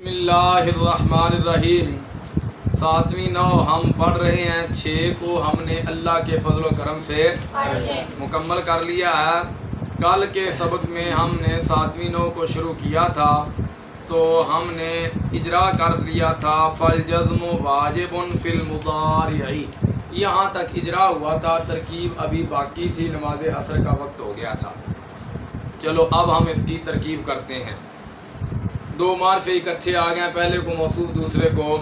بسم اللہ الرحمن الرحیم۔ 7ویں نو ہم پڑھ رہے ہیں، 6 کو ہم نے اللہ کے فضل و کرم سے مکمل کر لیا ہے۔ کل کے سبق میں ہم نے 7ویں نو کو شروع کیا تھا تو ہم نے اجرا کر لیا تھا فالجزم واجب فی المضارع، یہاں تک اجرا ہوا تھا، ترکیب ابھی باقی تھی، نماز عصر کا وقت ہو گیا تھا۔ چلو اب ہم اس کی ترکیب کرتے ہیں۔ دو معرفے اکٹھے آ گئے، پہلے کو موصوف دوسرے کو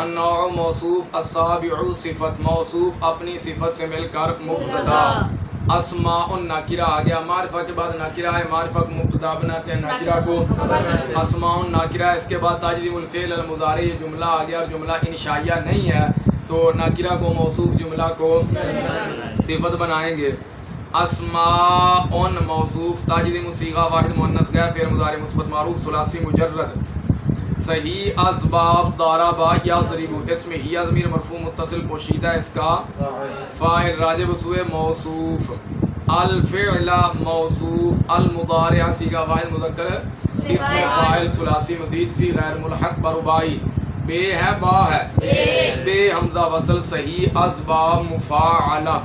النوع موصوف، السابع صفت، موصوف اپنی صفت سے مل کر مبتدا، اسماء ناکرہ آ گیا، معرفہ کے بعد ناکرہ ہے، معرفہ کو مبتدا بناتے ہیں، ناکرہ کو اسماء ناکرہ، اس کے بعد تجزیم الفعل المضارع، یہ جملہ آ گیا اور جملہ انشائیہ نہیں ہے تو ناکرہ کو موصوف، جملہ کو صفت بنائیں گے۔ اسماء موصوف، تجزیم صیغہ واحد مؤنث غیر فعل مضارع مثبت معروف ثلاثی مجرد، صحیح اسباب ضربا یضرب، اس میں ہی ضمیر مرفوع متصل پوشیدہ، اس کا فاعل راجع سوئے موصوف، الفعل موصوف، المضارع صیغہ واحد مذکر اسم فاعل ثلاثی مزید فی غیر ملحق بربائی، بے ہے با ہے، بے حمزہ وصل، صحیح اسباب مفاعلہ،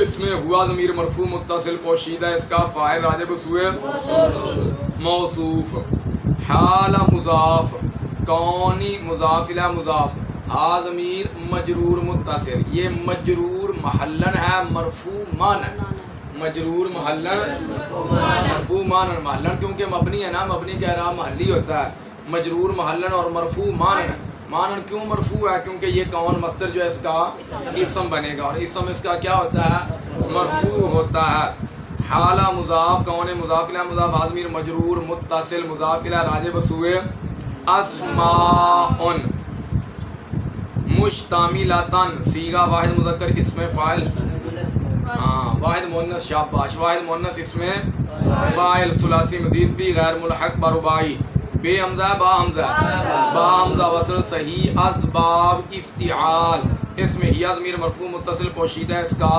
اس میں ہوا ضمیر مرفوع متصل پوشیدہ، اس کا فاعل راجع سوئے موصوف، حال مضاف، کونی مضاف الی مضاف، ہا ضمیر مجرور متصل، یہ مجرور محلن ہے مرفوع مانن، مجرور محلن مرفوع مانن، محلن کیونکہ مبنی ہے نا، مبنی کا اعراب محلی ہوتا ہے، مجرور محلن اور مرفوع مانن، مانن کیوں مرفوع ہے؟ کیونکہ یہ کون مصدر جو ہے اس کا اسم بنے گا اور اسم اس کا کیا ہوتا ہے؟ مرفوع ہوتا ہے۔ حالہ مضاف، کون مضاف الی مضاف، ضمیر مجرور متصل مضاف الی راجع بسوئے اسماء، مشتملتن صیغہ واحد مذکر اسم فاعل، واحد مؤنث، شاباش، واحد مؤنث اسم فاعل ثلاثی مزید فی غیر ملحق بربائی، بے حمزہ با حمزہ، با حمزہ وصل، صحیح اسباب افتعال، اس میں ہی ضمیر مرفوع متصل پوشیدہ، اس کا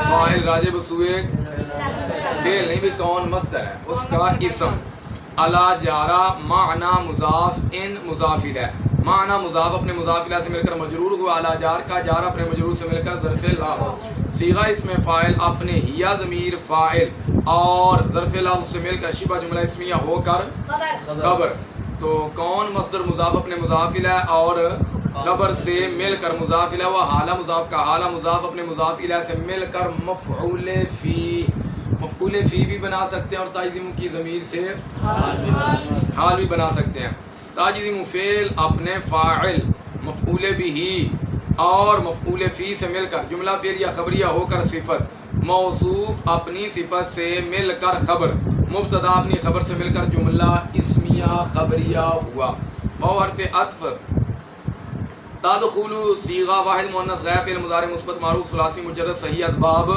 فاعل راجع بسوئے فعل نہیں بھی کون مصدر ہے، اس کا اسم، علی جارہ معنی مضاف ان مضاف الیہ، معنی مضاف اپنے مضاف الیہ سے مل کر مجرور ہوا، علی جار کا جار اپنے مجرور سے مل کر ظرف لا، صیغہ اسم فاعل اپنے ہیا ضمیر فاعل اور ظرف لا سے مل کر شبہ جملہ اسمیہ ہو کر خبر، تو کون مصدر مضاف اپنے مضاف الیہ اور خبر سے مل کر مضاف الیہ، وہ حالہ مضاف کا حالہ مضاف اپنے مضاف الیہ سے مل کر مفعول فی، مفعول فی بھی بنا سکتے ہیں اور تجزیم کی ضمیر سے حال بھی بنا سکتے ہیں۔ تجزیم فعل اپنے فاعل مفعول بھی اور مفعول فی سے مل کر جملہ فعل یا خبریہ ہو کر صفت، موصوف اپنی صفت سے مل کر خبر، مبتدا اپنی خبر سے مل کر جملہ اسمیہ خبریہ ہوا۔ واو حرف عطف، تدخل صیغہ واحد مؤنث غیر فعل مضارع مثبت معروف ثلاثی مجرد، صحیح اسباب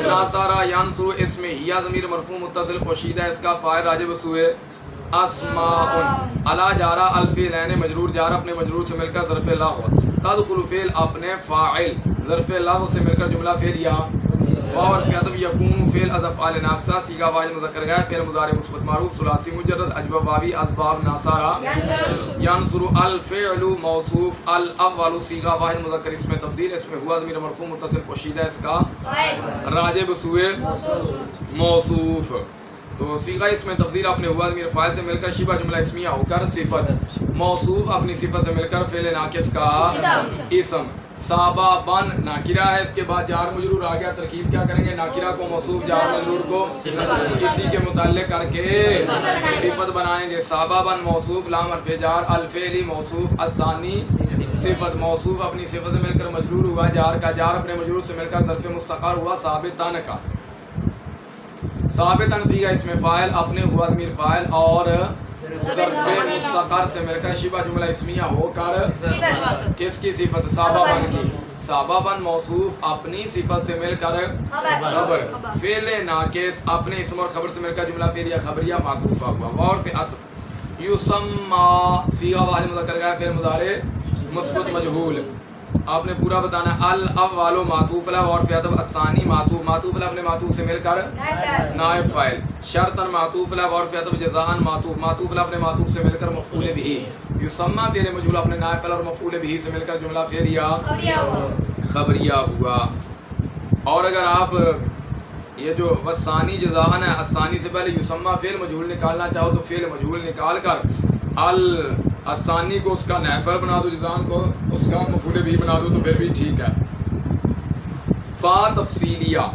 ناصرہ ینصر، اس میں ہی ضمیر مرفوع متصل پوشیدہ، اس کا فاعل راجع بسوئے اسماء، علی جارہ الفعلین مجرور، جار اپنے مجرور سے مل کر ظرف لا ہوا، تدخل فعل اپنے فاعل ظرف لا سے مل کر جملہ فعلیہ، اور فعل یکون فعل از افعال ناقصہ صیغہ واحد مذکر غیر فعل مضارع مثبت معروف ثلاثی مجرد، اجواب واوی اسباب ناصرہ ینصر، الفعل موصوف، الاول صیغہ واحد مذکر اسم تفضیل، اس میں ہوا ضمیر مرفوع متصل پوشیدہ، اس کا راجع بسوئے موصوف، تو صیغہ اس میں تفضیل اپنے ہوا ضمیر فاعل سے مل کر شبہ جملہ اسمیہ ہو کر صفت، موصوف اپنی صفت سے مل کر فعل ناقص کا اسم، سابابن ناکرہ ہے، اس کے بعد جار مجرور آ گیا، ترکیب کیا کریں گے؟ ناکرہ کو موصوف، جار مجرور کو کسی کے متعلق کر کے صفت بنائیں گے، سابابن موصوف، لام حرف جار، الفعلی موصوف، الثانی صفت، موصوف اپنی صفت سے مل کر مجرور ہوا، جار کا جار اپنے مجرور سے مل کر ظرف مستقر ہوا، ثابتن کا ثابتن صیغہ اسم فاعل اپنے ہوا ضمیر فاعل اور ظرف مستقر سے مل کر شبہ جملہ اسمیہ ہو کر کس کی صفت؟ سابابن کی، سابابن موصوف اپنی صفت سے مل کر خبر، فعل ناقص اپنے اسم اور خبر سے مل کر جملہ فعلیہ خبریہ معطوفہ ہوا، واو حرف عطف، یسمى صیغہ واحد مذکر غیر فعل مضارع مثبت مجہول، آپ نے پورا بتانا ہے. الاول معطوف علی اور فی عطف الثانی معطوف علی اپنے معطوف سے مل کر نائب فاعل. شرطا معطوف علی اور فی عطف جزاء معطوف علی اپنے معطوف سے مل کر مفعول به. یسمى فعل مجهول اپنے نائب فاعل اور مفعول به سے مل کر جملہ فعلیہ خبریہ ہوا. اور اگر آپ یہ جو وثانی جزاءن ہے الثانی سے پہلے یسمى فعل مجهول نکالنا چاہو تو فعل مجهول نکال کر الثانی کو اس کا نائب فاعل بنا دو, جزاءن کو اس کا مفعول به بنا دو تو پھر بھی ٹھیک ہے. فا تفصیلیہ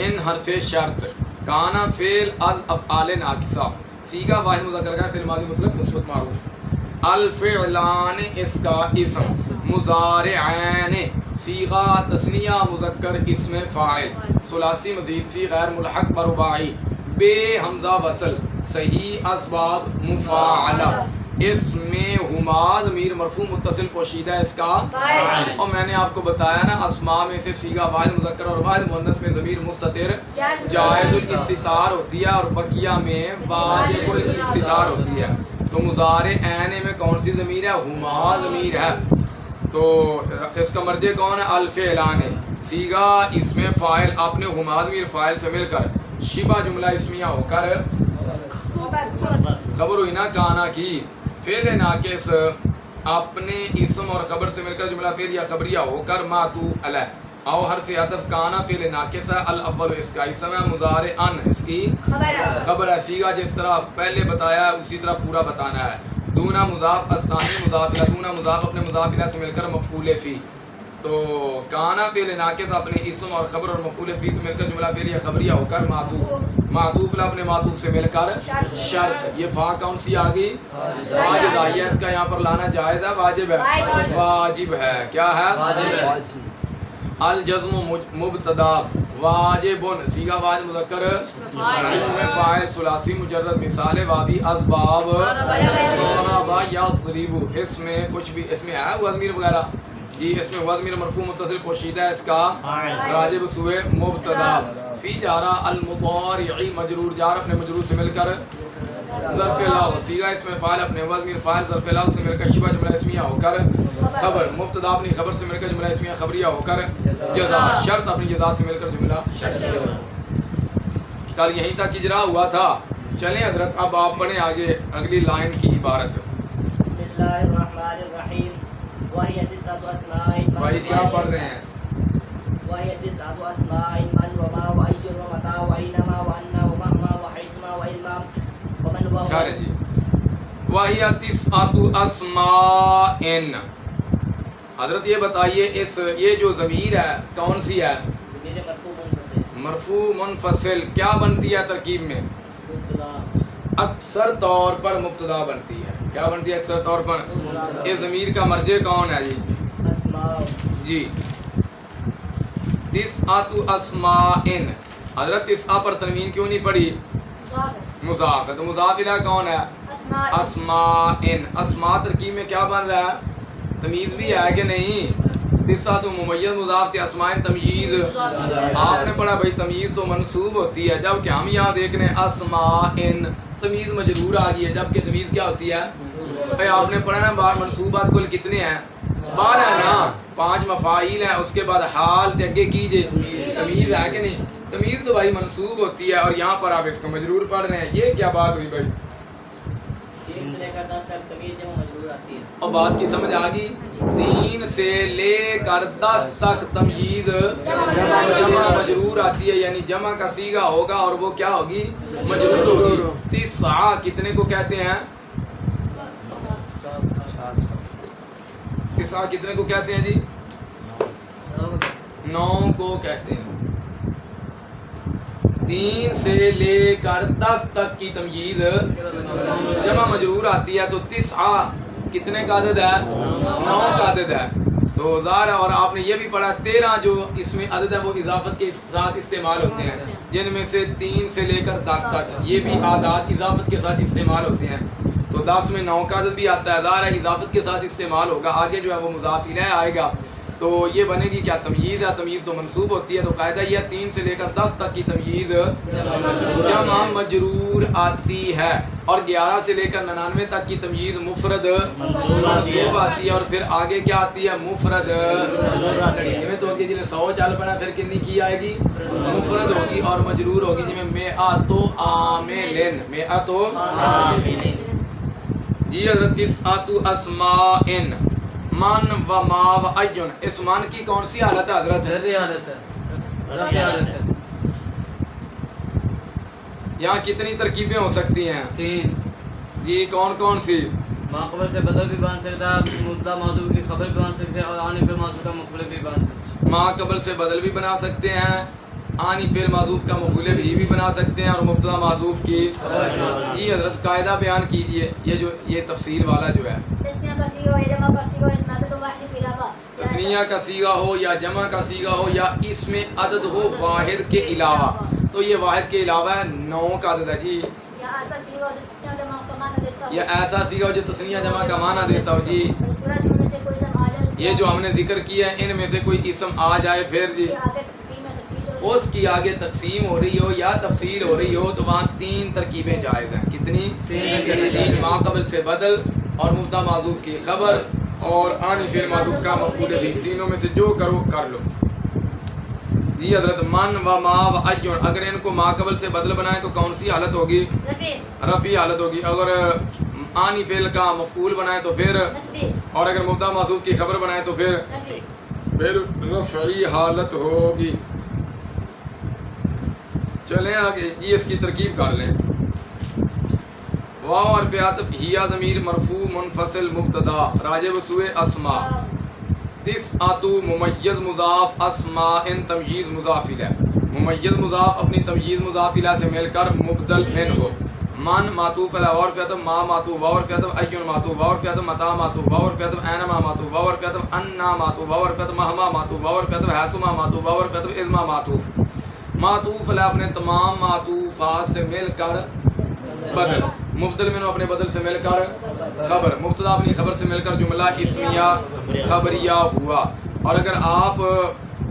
ان حرف شرط کانا فعل از افعال ناقصہ صیغہ واحد مذکر کا فعل ماضی مطلق مثبت معروف. الفعلان اس کا اسم مضارعین صیغہ تثنیہ مذکر اسم فاعل ثلاثی مزید فی غیر ملحق برباعی بے حمزہ وصل صحیح اسباب مفاعلہ. اس میں ہما ضمیر مرفوع متصل پوشیدہ اس کا اور میں نے آپ کو بتایا نا اسماء میں سے صیغہ واحد مذکر اور واحد مؤنث میں ضمیر مستتر جائز الاستتار ہوتی ہے اور بقیہ میں واجب الاستتار ہوتی ہے. تو مضارع عین میں کون سی ضمیر ہے؟ ہما ضمیر ہے. تو اس کا مرجع کون ہے؟ الفعلان صیغہ اسم فاعل اپنے ہما ضمیر فاعل سے مل کر شبہ جملہ اسمیہ ہو کر خبر ہوئی نا کانا کی فعل ناقص اپنے اسم اور خبر سے مل کر جملہ فعل یا خبریہ ہو کر معطوف علیہ او حرف عطف کانا فعل ناقص ہے. الاول اس کا اسم ہے مضارع ان اس کی خبر ہے. صیغہ جس طرح پہلے بتایا ہے اسی طرح پورا بتانا ہے. دونا مضاف الثانی مضاف الیہ دونا مضاف اپنے مضاف الیہ سے مل کر مفعول فی. تو کانا فعل ناقص اپنے اسم اور خبر اور مفعول فی سے مل کر جملہ فعل یا خبریہ ہو کر معطوف علی اپنے معطوف سے مل کر شرط. یہ فا کون سی آ گئی؟ واجب آئی ہے. اس کا یہاں پر لانا جائز ہے واجب ہے؟ واجب ہے. کیا ہے؟ الجزم مبتدا واجب صیغہ واحد مذکر اسم فاعل ثلاثی مجرد مثال واوی اسباب ضرب یضرب. اس میں کچھ بھی اس میں ہے ضمیر وغیرہ جی اس میں ضمیر مرفوع متصل پوشیدہ ہے اس کا واجب سوئے مبتدا. فی جارا المضارع مجرور جار اپنے مجرور سے مل کر ظرف لا صیغہ اس میں فاعل اپنے ضمیر فاعل ظرف لا سے مل کر شبہ جملہ اسمیہ ہو کر خبر مبتدا اپنی خبر سے مل کر جملہ اسمیہ خبریہ ہو کر جزا شرط اپنی جزا سے مل کر جملہ شرطیہ. کل یہیں تک اجرا ہوا تھا. چلیں حضرت اب آپ پڑھیں آگے اگلی لائن کی عبارت. بسم اللہ الرحمن الرحیم وہی ستۃ اسماء بھائی کیا پڑھ رہے ہیں؟ وهي تسعة أسماء من وما وأي ومتى وأينما وأن ومهما وحيثما وإلما ومن هو چارے جی. وَهِيَ تِسْعَةُ أَسْمَاءٍ حضرت یہ بتائیے اس یہ جو ضمیر ہے کون سی ہے؟ ضمیر مرفوع منفصل. مرفوع منفصل کیا بنتی ہے ترکیب میں؟ مبتدا اکثر طور پر مبتدا بنتی ہے. کیا بنتی ہے اکثر طور پر؟ یہ ضمیر کا مرجع کون ہے جی؟ اسماء جی تسعۃ اسماء. حضرت تسعہ پر تنوین کیوں نہیں پڑھی؟ مضاف ہے. تو مضاف الیہ کون ہے؟ اسماء. اسماء ترکیب میں کیا بن رہا ہے؟ تمیز بھی ہے کہ نہیں؟ تسعۃ ممیز مضاف تھے اسماء تمیز. آپ نے پڑھا بھائی تمیز تو منصوب ہوتی ہے جبکہ ہم یہاں دیکھ رہے ہیں اسماء تمیز مجرور آ گئی ہے جبکہ تمیز کیا ہوتی ہے؟ بھائی آپ نے پڑھا نا منصوبات کل کتنے ہیں؟ 12 ہے نا. 5 مفاعیل ہیں اس کے بعد حال تے اگے کیجئے تمیز ہے کہ نہیں؟ تمیز تو بھائی منصوب ہوتی ہے اور یہاں پر آپ اس کو مجرور پڑھ رہے ہیں. یہ کیا بات ہوئی بھائی؟ 3 سے لے کر 10 تک تمیز جمع مجرور آتی ہے. اور بات کی سمجھ آ گئی؟ 3 سے لے کر 10 تک تمیز جمع مجرور آتی ہے یعنی جمع کا صیغہ ہوگا اور وہ کیا ہوگی؟ مجرور ہوگی. تسعہ کتنے کو کہتے ہیں؟ تسعہ کتنے کو کہتے ہیں جی؟ 9 کو کہتے ہیں. 3 سے لے کر 10 تک کی تمییز جمع مجرور آتی ہے تو تسعہ کتنے کا عدد ہے؟ 9 کا عدد ہے. تو ظاہر ہے. اور آپ نے یہ بھی پڑھا 13 جو اس میں عدد ہے وہ اضافت کے ساتھ استعمال ہوتے ہیں جن میں سے 3 سے لے کر 10 تک یہ بھی اعداد اضافت کے ساتھ استعمال ہوتے ہیں. تو 10 میں 9 کا عدد بھی آتا ہے. ظاہر ہے اضافت کے ساتھ استعمال ہوگا. آگے جو ہے وہ مضاف الیہ آئے گا. تو یہ بنے گی کیا تمییز ہے، تمییز تو منصوب ہوتی ہے، تو قاعدہ یہ 3 سے لے کر 10 تک کی تمییز جمع مجرور آتی ہے، اور 11 سے لے کر 99 تک کی تمییز مفرد منصوب آتی ہے، اور پھر آگے کیا آتی ہے مفرد 99 میں تو ہوگی جی 100 چل پڑا، پھر کتنی کی آئے گی مفرد ہوگی اور مجرور ہوگی جی میں مئات عاملن، مئات جی حضرت 9 اسماء من و ما و ایون، اس من کی کون سی حالت ہے حضرت؟ جری حالت ہے، رفع حالت ہے۔ یہاں کتنی ترکیبیں ہو سکتی ہیں؟ 3 جی کون کون سی؟ ماقبل سے بدل بھی بن سکتا ہے، مبتدا موضوع کی خبر بھی بن سکتے ہیں، اور آنی فعل موضوع کا مفعول بھی بن سکتے ہیں۔ ما قبل سے بدل بھی بنا سکتے ہیں، آنی فعل معذوف کا مفعول بھی بنا سکتے ہیں، اور مبتدا معذوف کی جی حضرت قاعدہ بیان کیجئے، یہ جو یہ تفصیل والا جو ہے تسنیہ کا صیغہ یا جمع کا صیغہ اس میں عدد واحد کے علاوہ تسنیہ کا صیغہ ہو یا جمع کا صیغہ ہو یا اس میں عدد ہو واحد کے علاوہ، تو یہ واحد کے علاوہ ہے 9 کا عدد ہے جی، یا ایسا صیغہ جو تسنیہ جمع کا معنی دیتا ہو، یا ایسا صیغہ ہو جو تسنیہ جمع کا معنی دیتا ہو جی، پورا اس میں سے کوئی اسم آ جائے اس کے یہ جو ہم نے ذکر کیا ہے ان میں سے کوئی اسم آ جائے پھر جی آگے تقسیم ہے تفصیل ہو اس کی آگے تقسیم ہو رہی ہو یا تفصیل ہو رہی ہو تو وہاں 3 ترکیبیں جائز ہیں، کتنی؟ 3 ما قبل سے بدل اور مبتدا معذوف کی خبر اور آنی فعل معذوف کا مفعول بھی، تینوں میں سے جو کرو کر لو جی حضرت من و ما و ایون، اگر ان کو ما قبل سے بدل بنائے تو کون سی حالت ہوگی؟ رفع رفعی حالت ہوگی، اگر آنی فعل کا مفعول بنائے تو پھر، نسبی اور اگر مبتدا معذوف کی خبر بنائے تو پھر رفعی حالت ہوگی۔ چلیں آگے یہ اس کی ترکیب کر لیں، واو اور عطف ہیا ضمیر مرفوع منفصل مبتدا راجع بسوء اسماء، 9 ممیز مضاف اسماء تمییز مضاف الیہ، ممیز مضاف اپنی تمییز مضاف الیہ سے مل کر مبدل من ہو، من معطوف علی واو عطف ما معطوف واو عطف ایون معطوف واو عطف متا معطوف واو عطف اینما معطوف واو عطف انا معطوف واو عطف مہما معطوف واو عطف حیثما معطوف واو عطف اذما معطوف، معطوف علی اپنے تمام معطوفات سے مل کر بدل، مبدل منو اپنے بدل سے مل کر خبر، مبتدا اپنی خبر سے مل کر جملہ اسمیہ خبریہ ہوا، اور اگر آپ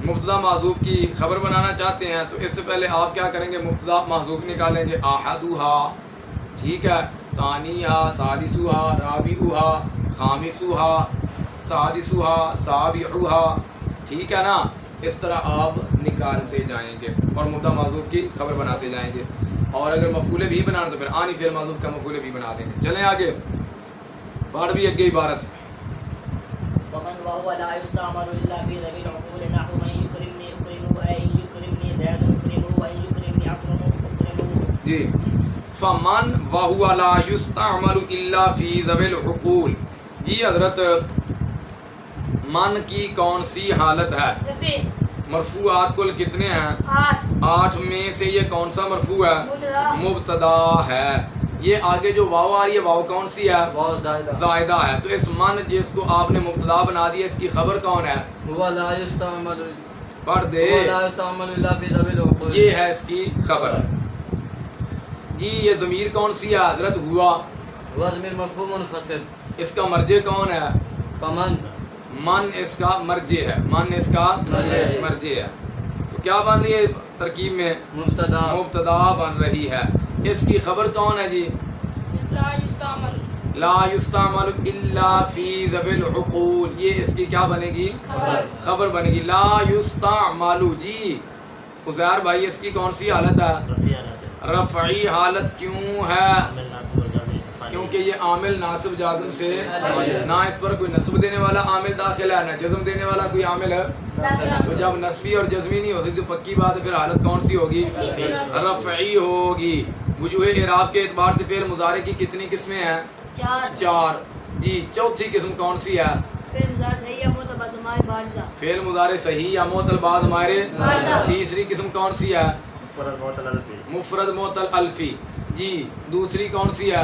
مبتدا محذوف کی خبر بنانا چاہتے ہیں تو اس سے پہلے آپ کیا کریں گے؟ مبتدا محذوف نکالیں گے، احدھا ٹھیک ہے، ثانیھا سادسھا رابعھا خامسھا سادسھا سابعھا، ٹھیک ہے نا، اس طرح آپ نکالتے جائیں گے اور مبتدا محذوف کی خبر بناتے جائیں گے، اور اگر مفعول بھی بنانا تو پھر آنی فعل محذوف کا مفعول بھی بنا دیں گے۔ چلیں آگے پڑھ بھی اگے عبارت، ومن وهو لا يستعمل الا في ذوي العقول نحو من يكرمني اكرمه اي يكرمني زيد اكرمه اي يكرمني اكرمه جی فمن وهو لا يستعمل الا في ذوي العقول، جی حضرت من کی کون سی حالت ہے؟ رفع مرفوعات کل کتنے ہیں؟ 8 میں سے یہ کون سا مرفوع ہے؟ مبتدا ہے، یہ آگے جو واو آ رہی ہے واو کون سی ہے؟ واو زائدہ زائدہ ہے، تو اس من جس کو آپ نے مبتدا بنا دیا اس کی خبر کون ہے؟ هو لا يستعمل پڑھ دے، هو لا يستعمل الا في ذوي العقول، یہ ہے اس کی خبر جی۔ یہ ضمیر کون سی ہے حضرت؟ ہوا، هو ضمیر مرفوع منفصل، اس کا مرجع کون ہے؟ فمن من اس کا مرجع ہے، من اس کا مرجع ہے، تو کیا بن رہی ہے ترکیب میں؟ مبتدا مبتدا بن رہی ہے، اس کی خبر کون ہے جی؟ لا يستعمل لا يستعمل الا فی ذوی العقول، یہ اس کی کیا بنے گی؟ خبر بنے گی، لا يستعمل جی۔ عزیر بھائی اس کی کون سی حالت ہے؟ رفعی حالت کیوں ہے؟ کیونکہ یہ عامل ناصب جازم سے، نہ اس پر کوئی نصب دینے والا عامل داخل ہے نہ جزم دینے والا کوئی عامل ہے، تو جب نصبی اور جزمی نہیں ہوتی تو پکی بات ہے پھر حالت کون سی ہوگی؟ رفعی ہوگی۔ وجوہ اعراب کے اعتبار سے فعل مضارع کی کتنی قسمیں ہیں؟ 4 جی۔ چوتھی قسم کون سی ہے؟ فعل مضارع صحیح یا معتبر ضمائر بارزہ، فعل مضارع صحیح یا معطل بعد ہمارے۔ تیسری قسم کون سی ہے؟ مفرد معطل الفی جی۔ دوسری کون سی ہے؟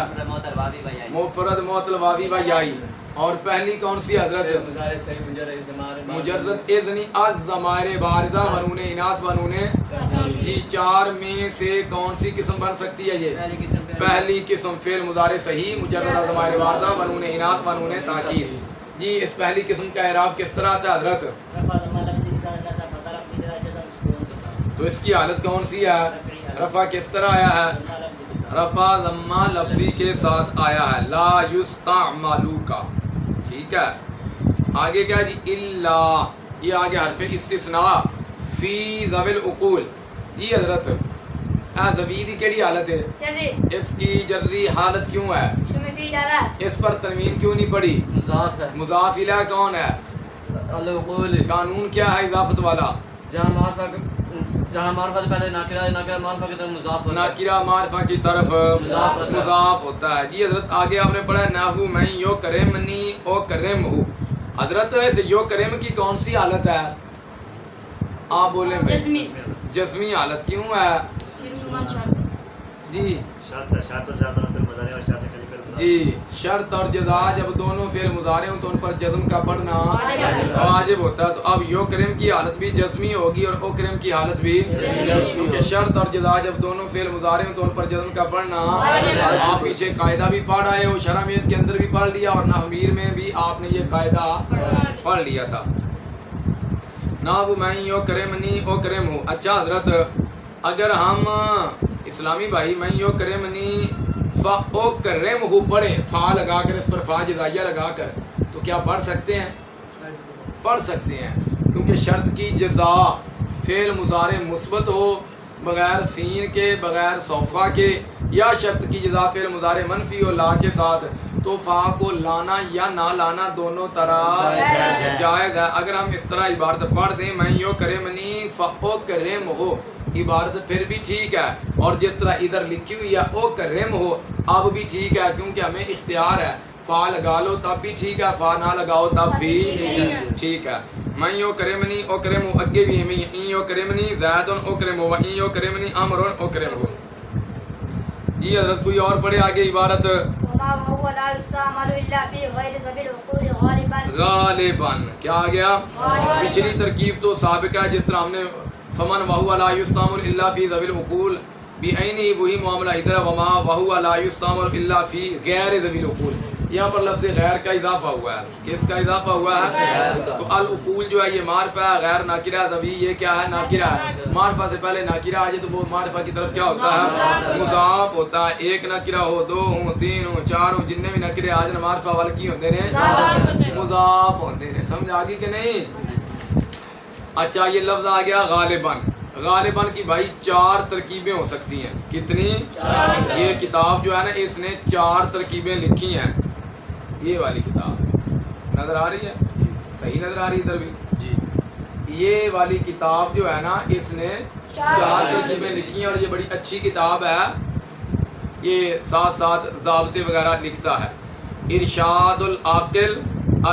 مفرد معطل واوی و یائی، اور پہلی کون سی حضرت؟ مضارع صحیح مجرد ضمائر مجرد اذنی از ضمائر بارزہ ونون اناث ونون جی۔ 4 میں سے کون سی قسم بن سکتی ہے یہ؟ پہلی قسم فعل مضارع صحیح مجرد از ضمائر بارزہ ونون اناث ونون تاکید، جی اس پہلی قسم کا اعراب کس طرح آتا ہے حضرت؟ رفع ضمہ لفظی کے ساتھ نصب فتح لفظی کے ساتھ جزم سکون کے ساتھ. تو اس کی حالت کون سی ہے؟ رفع کس طرح آیا ہے؟ ضمہ لفظی کے ساتھ. رفع ضمہ لفظی کے ساتھ آیا ہے لا یستعملو کا. ٹھیک ہے آگے کیا جی الا یہ آگے حرف استثناء فی ذوی العقول. جی حضرت زبیدی کیڑی حالت ہے؟ جرری اس کی جری حالت کیوں ہے؟ شمی فی دارات اس پر تنوین کیوں نہیں پڑی؟ مضاف ہے مضاف الیہ کون ہے؟ العقول. قانون کیا ہے اضافت والا؟ جہاں معرفہ سے پہلے ناکرہ معرفہ کی طرف مضاف ہوتا ہے. ناکرہ معرفہ کی طرف مضاف ہوتا ہے. جی حضرت آگے آپ نے پڑھا ہے نحو من یکرمنی او کرمہ. حضرت ایسے یو کرم کی کون سی حالت ہے؟ آپ بولیں بھائی. جسمی جسمی حالت کیوں ہے؟ رجومان شرط جی شرط اور جزا دونوں فعل مضارع اور شرط کے لیے فعل مضارع. جی شرط اور جزا جب دونوں فعل مضارع ہوں تو ان پر جزم کا پڑھنا واجب ہوتا ہے. تو اب یو کرم کی حالت بھی جسمی ہوگی اور او کرم کی حالت بھی کیونکہ شرط اور جزا جب دونوں فعل مضارع ہوں تو ان پر جزم کا پڑھنا. آپ پیچھے قاعدہ بھی پڑھ آئے ہو شرمیت کے اندر بھی پڑھ لیا اور نحویر میں بھی آپ نے یہ قاعدہ پڑھ لیا تھا. نحو من یکرمنی او کرمہ. اچھا حضرت اگر ہم اسلامی بھائی من یکرمنی او کرمہ پڑھیں فا لگا کر اس پر فا جزائیہ لگا کر تو کیا پڑھ سکتے ہیں؟ پڑھ سکتے ہیں کیونکہ شرط کی جزا فعل مضارع مثبت ہو بغیر سین کے بغیر صوفہ کے یا شرط کی جزا فعل مضارع منفی ہو لا کے ساتھ تو فا کو لانا یا نہ لانا دونوں طرح جائز ہے. اگر ہم اس طرح عبارت پڑھ دیں من یکرمنی فاو کرم ہو عبارت پھر بھی ٹھیک ہے اور جس طرح ادھر لکھی ہوئی ہے او کرم ہو اب بھی ٹھیک ہے کیونکہ ہمیں اختیار ہے. فا لگا لو تب بھی ٹھیک ہے فا نہ لگاؤ تب بھی ٹھیک ہے. من یکرمنی او کرم اگے بھی ہمیں ان یکرمنی زید او کرم و ان یکرمنی امر او کرم. جی حضرت کوئی اور پڑھے آگے عبارت وما وهو لا يستعمل الا في غير ذوي العقول غالبا. غالباً کیا آ گیا؟ پچھلی ترکیب تو سابقہ ہے جس طرح ہم نے فمن وہو لا یستعمل الا فی ذوی العقول بعینہ وہی معاملہ ادھر وما وہو لا یستعمل الا فی غیر ذوی العقول. یہاں پر لفظ غیر کا اضافہ ہوا ہے. کس کا اضافہ ہوا ہے؟ تو العقول جو ہے یہ معرفہ ہے غیر ناکرہ ذوی یہ کیا ہے؟ ناکرہ ہے. معرفہ سے پہلے ناکرہ آ جائے تو وہ معرفہ کی طرف کیا ہوتا ہے؟ مضاف ہوتا ہے. ایک ناکرہ ہو دو ہوں تین ہوں چار ہوں جتنے بھی ناکرے آ جائیں معرفہ والے کی ہوتے ہیں مضاف ہوتے ہیں. سمجھ آ گئی کہ نہیں؟ اچھا یہ لفظ آ گیا غالباً. غالباً کی بھائی چار ترکیبیں ہو سکتی ہیں. کتنی؟ یہ کتاب جو ہے نا اس نے چار ترکیبیں لکھی ہیں. یہ والی کتاب نظر آ رہی ہے؟ صحیح نظر آ رہی ہے ادھر بھی؟ جی یہ والی کتاب جو ہے نا اس نے چار ترکیبیں لکھی ہیں اور یہ بڑی اچھی کتاب ہے. یہ ساتھ ساتھ ضابطے وغیرہ لکھتا ہے. ارشاد العاقل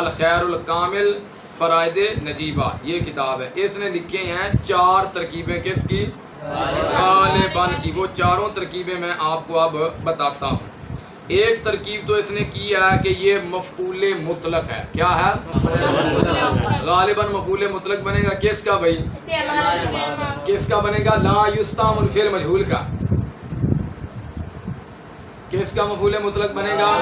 الخیر الکامل فرائد نجیبہ یہ کتاب ہے. اس نے لکھے ہیں چار ترکیبیں کس کی؟ غالباً کی. وہ چاروں ترکیبیں میں آپ کو اب بتاتا ہوں. ایک ترکیب تو اس نے کی ہے کہ یہ مفعول مطلق ہے. کیا ہے؟ غالباً مفعول مطلق بنے گا کس کا بھائی؟ کس کا بنے گا؟ لا یستعمل فعل مجہول کا. کس کا مفعول مطلق بنے گا؟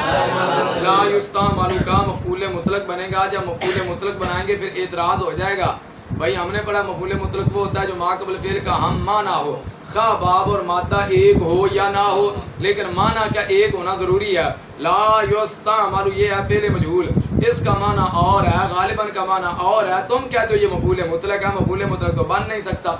لا یستعمل کا مفعول مطلق بنے گا. جب مفعول مطلق بنائیں گے پھر اعتراض ہو جائے گا. بھائی ہم نے پڑھا مفعول مطلق وہ ہوتا ہے جو ما قبل فعل کا ہم معنی ہو خواہ باب اور مادہ ایک ہو یا نہ ہو لیکن معنی کا ایک ہونا ضروری ہے. لا یستعمل یہ ہے فعل مجہول اس کا معنی اور ہے غالباً کا معنی اور ہے. تم کہتے ہو یہ مفعول مطلق ہے. مفعول مطلق تو بن نہیں سکتا.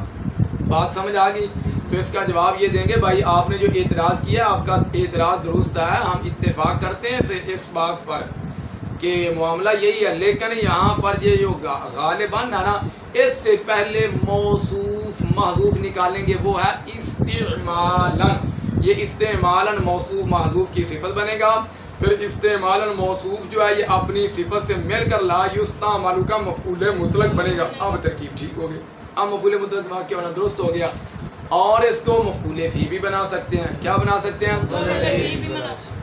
بات سمجھ آ گئی؟ تو اس کا جواب یہ دیں گے بھائی آپ نے جو اعتراض کیا آپ کا اعتراض درست ہے. ہم اتفاق کرتے ہیں اس بات پر کہ معاملہ یہی ہے لیکن یہاں پر یہ جو غالباً ہے نا اس سے پہلے موصوف محذوف نکالیں گے وہ ہے استعمالاً. یہ استعمالاً موصوف محذوف کی صفت بنے گا. پھر استعمالاً موصوف جو ہے یہ اپنی صفت سے مل کر لا یستعمل کا مفعول مطلق بنے گا. اب ترکیب ٹھیک ہوگی. اب مفعول مطلق واقع ہونا درست ہو گیا. اور اس کو مفعول فی بھی بنا سکتے ہیں. کیا بنا سکتے ہیں؟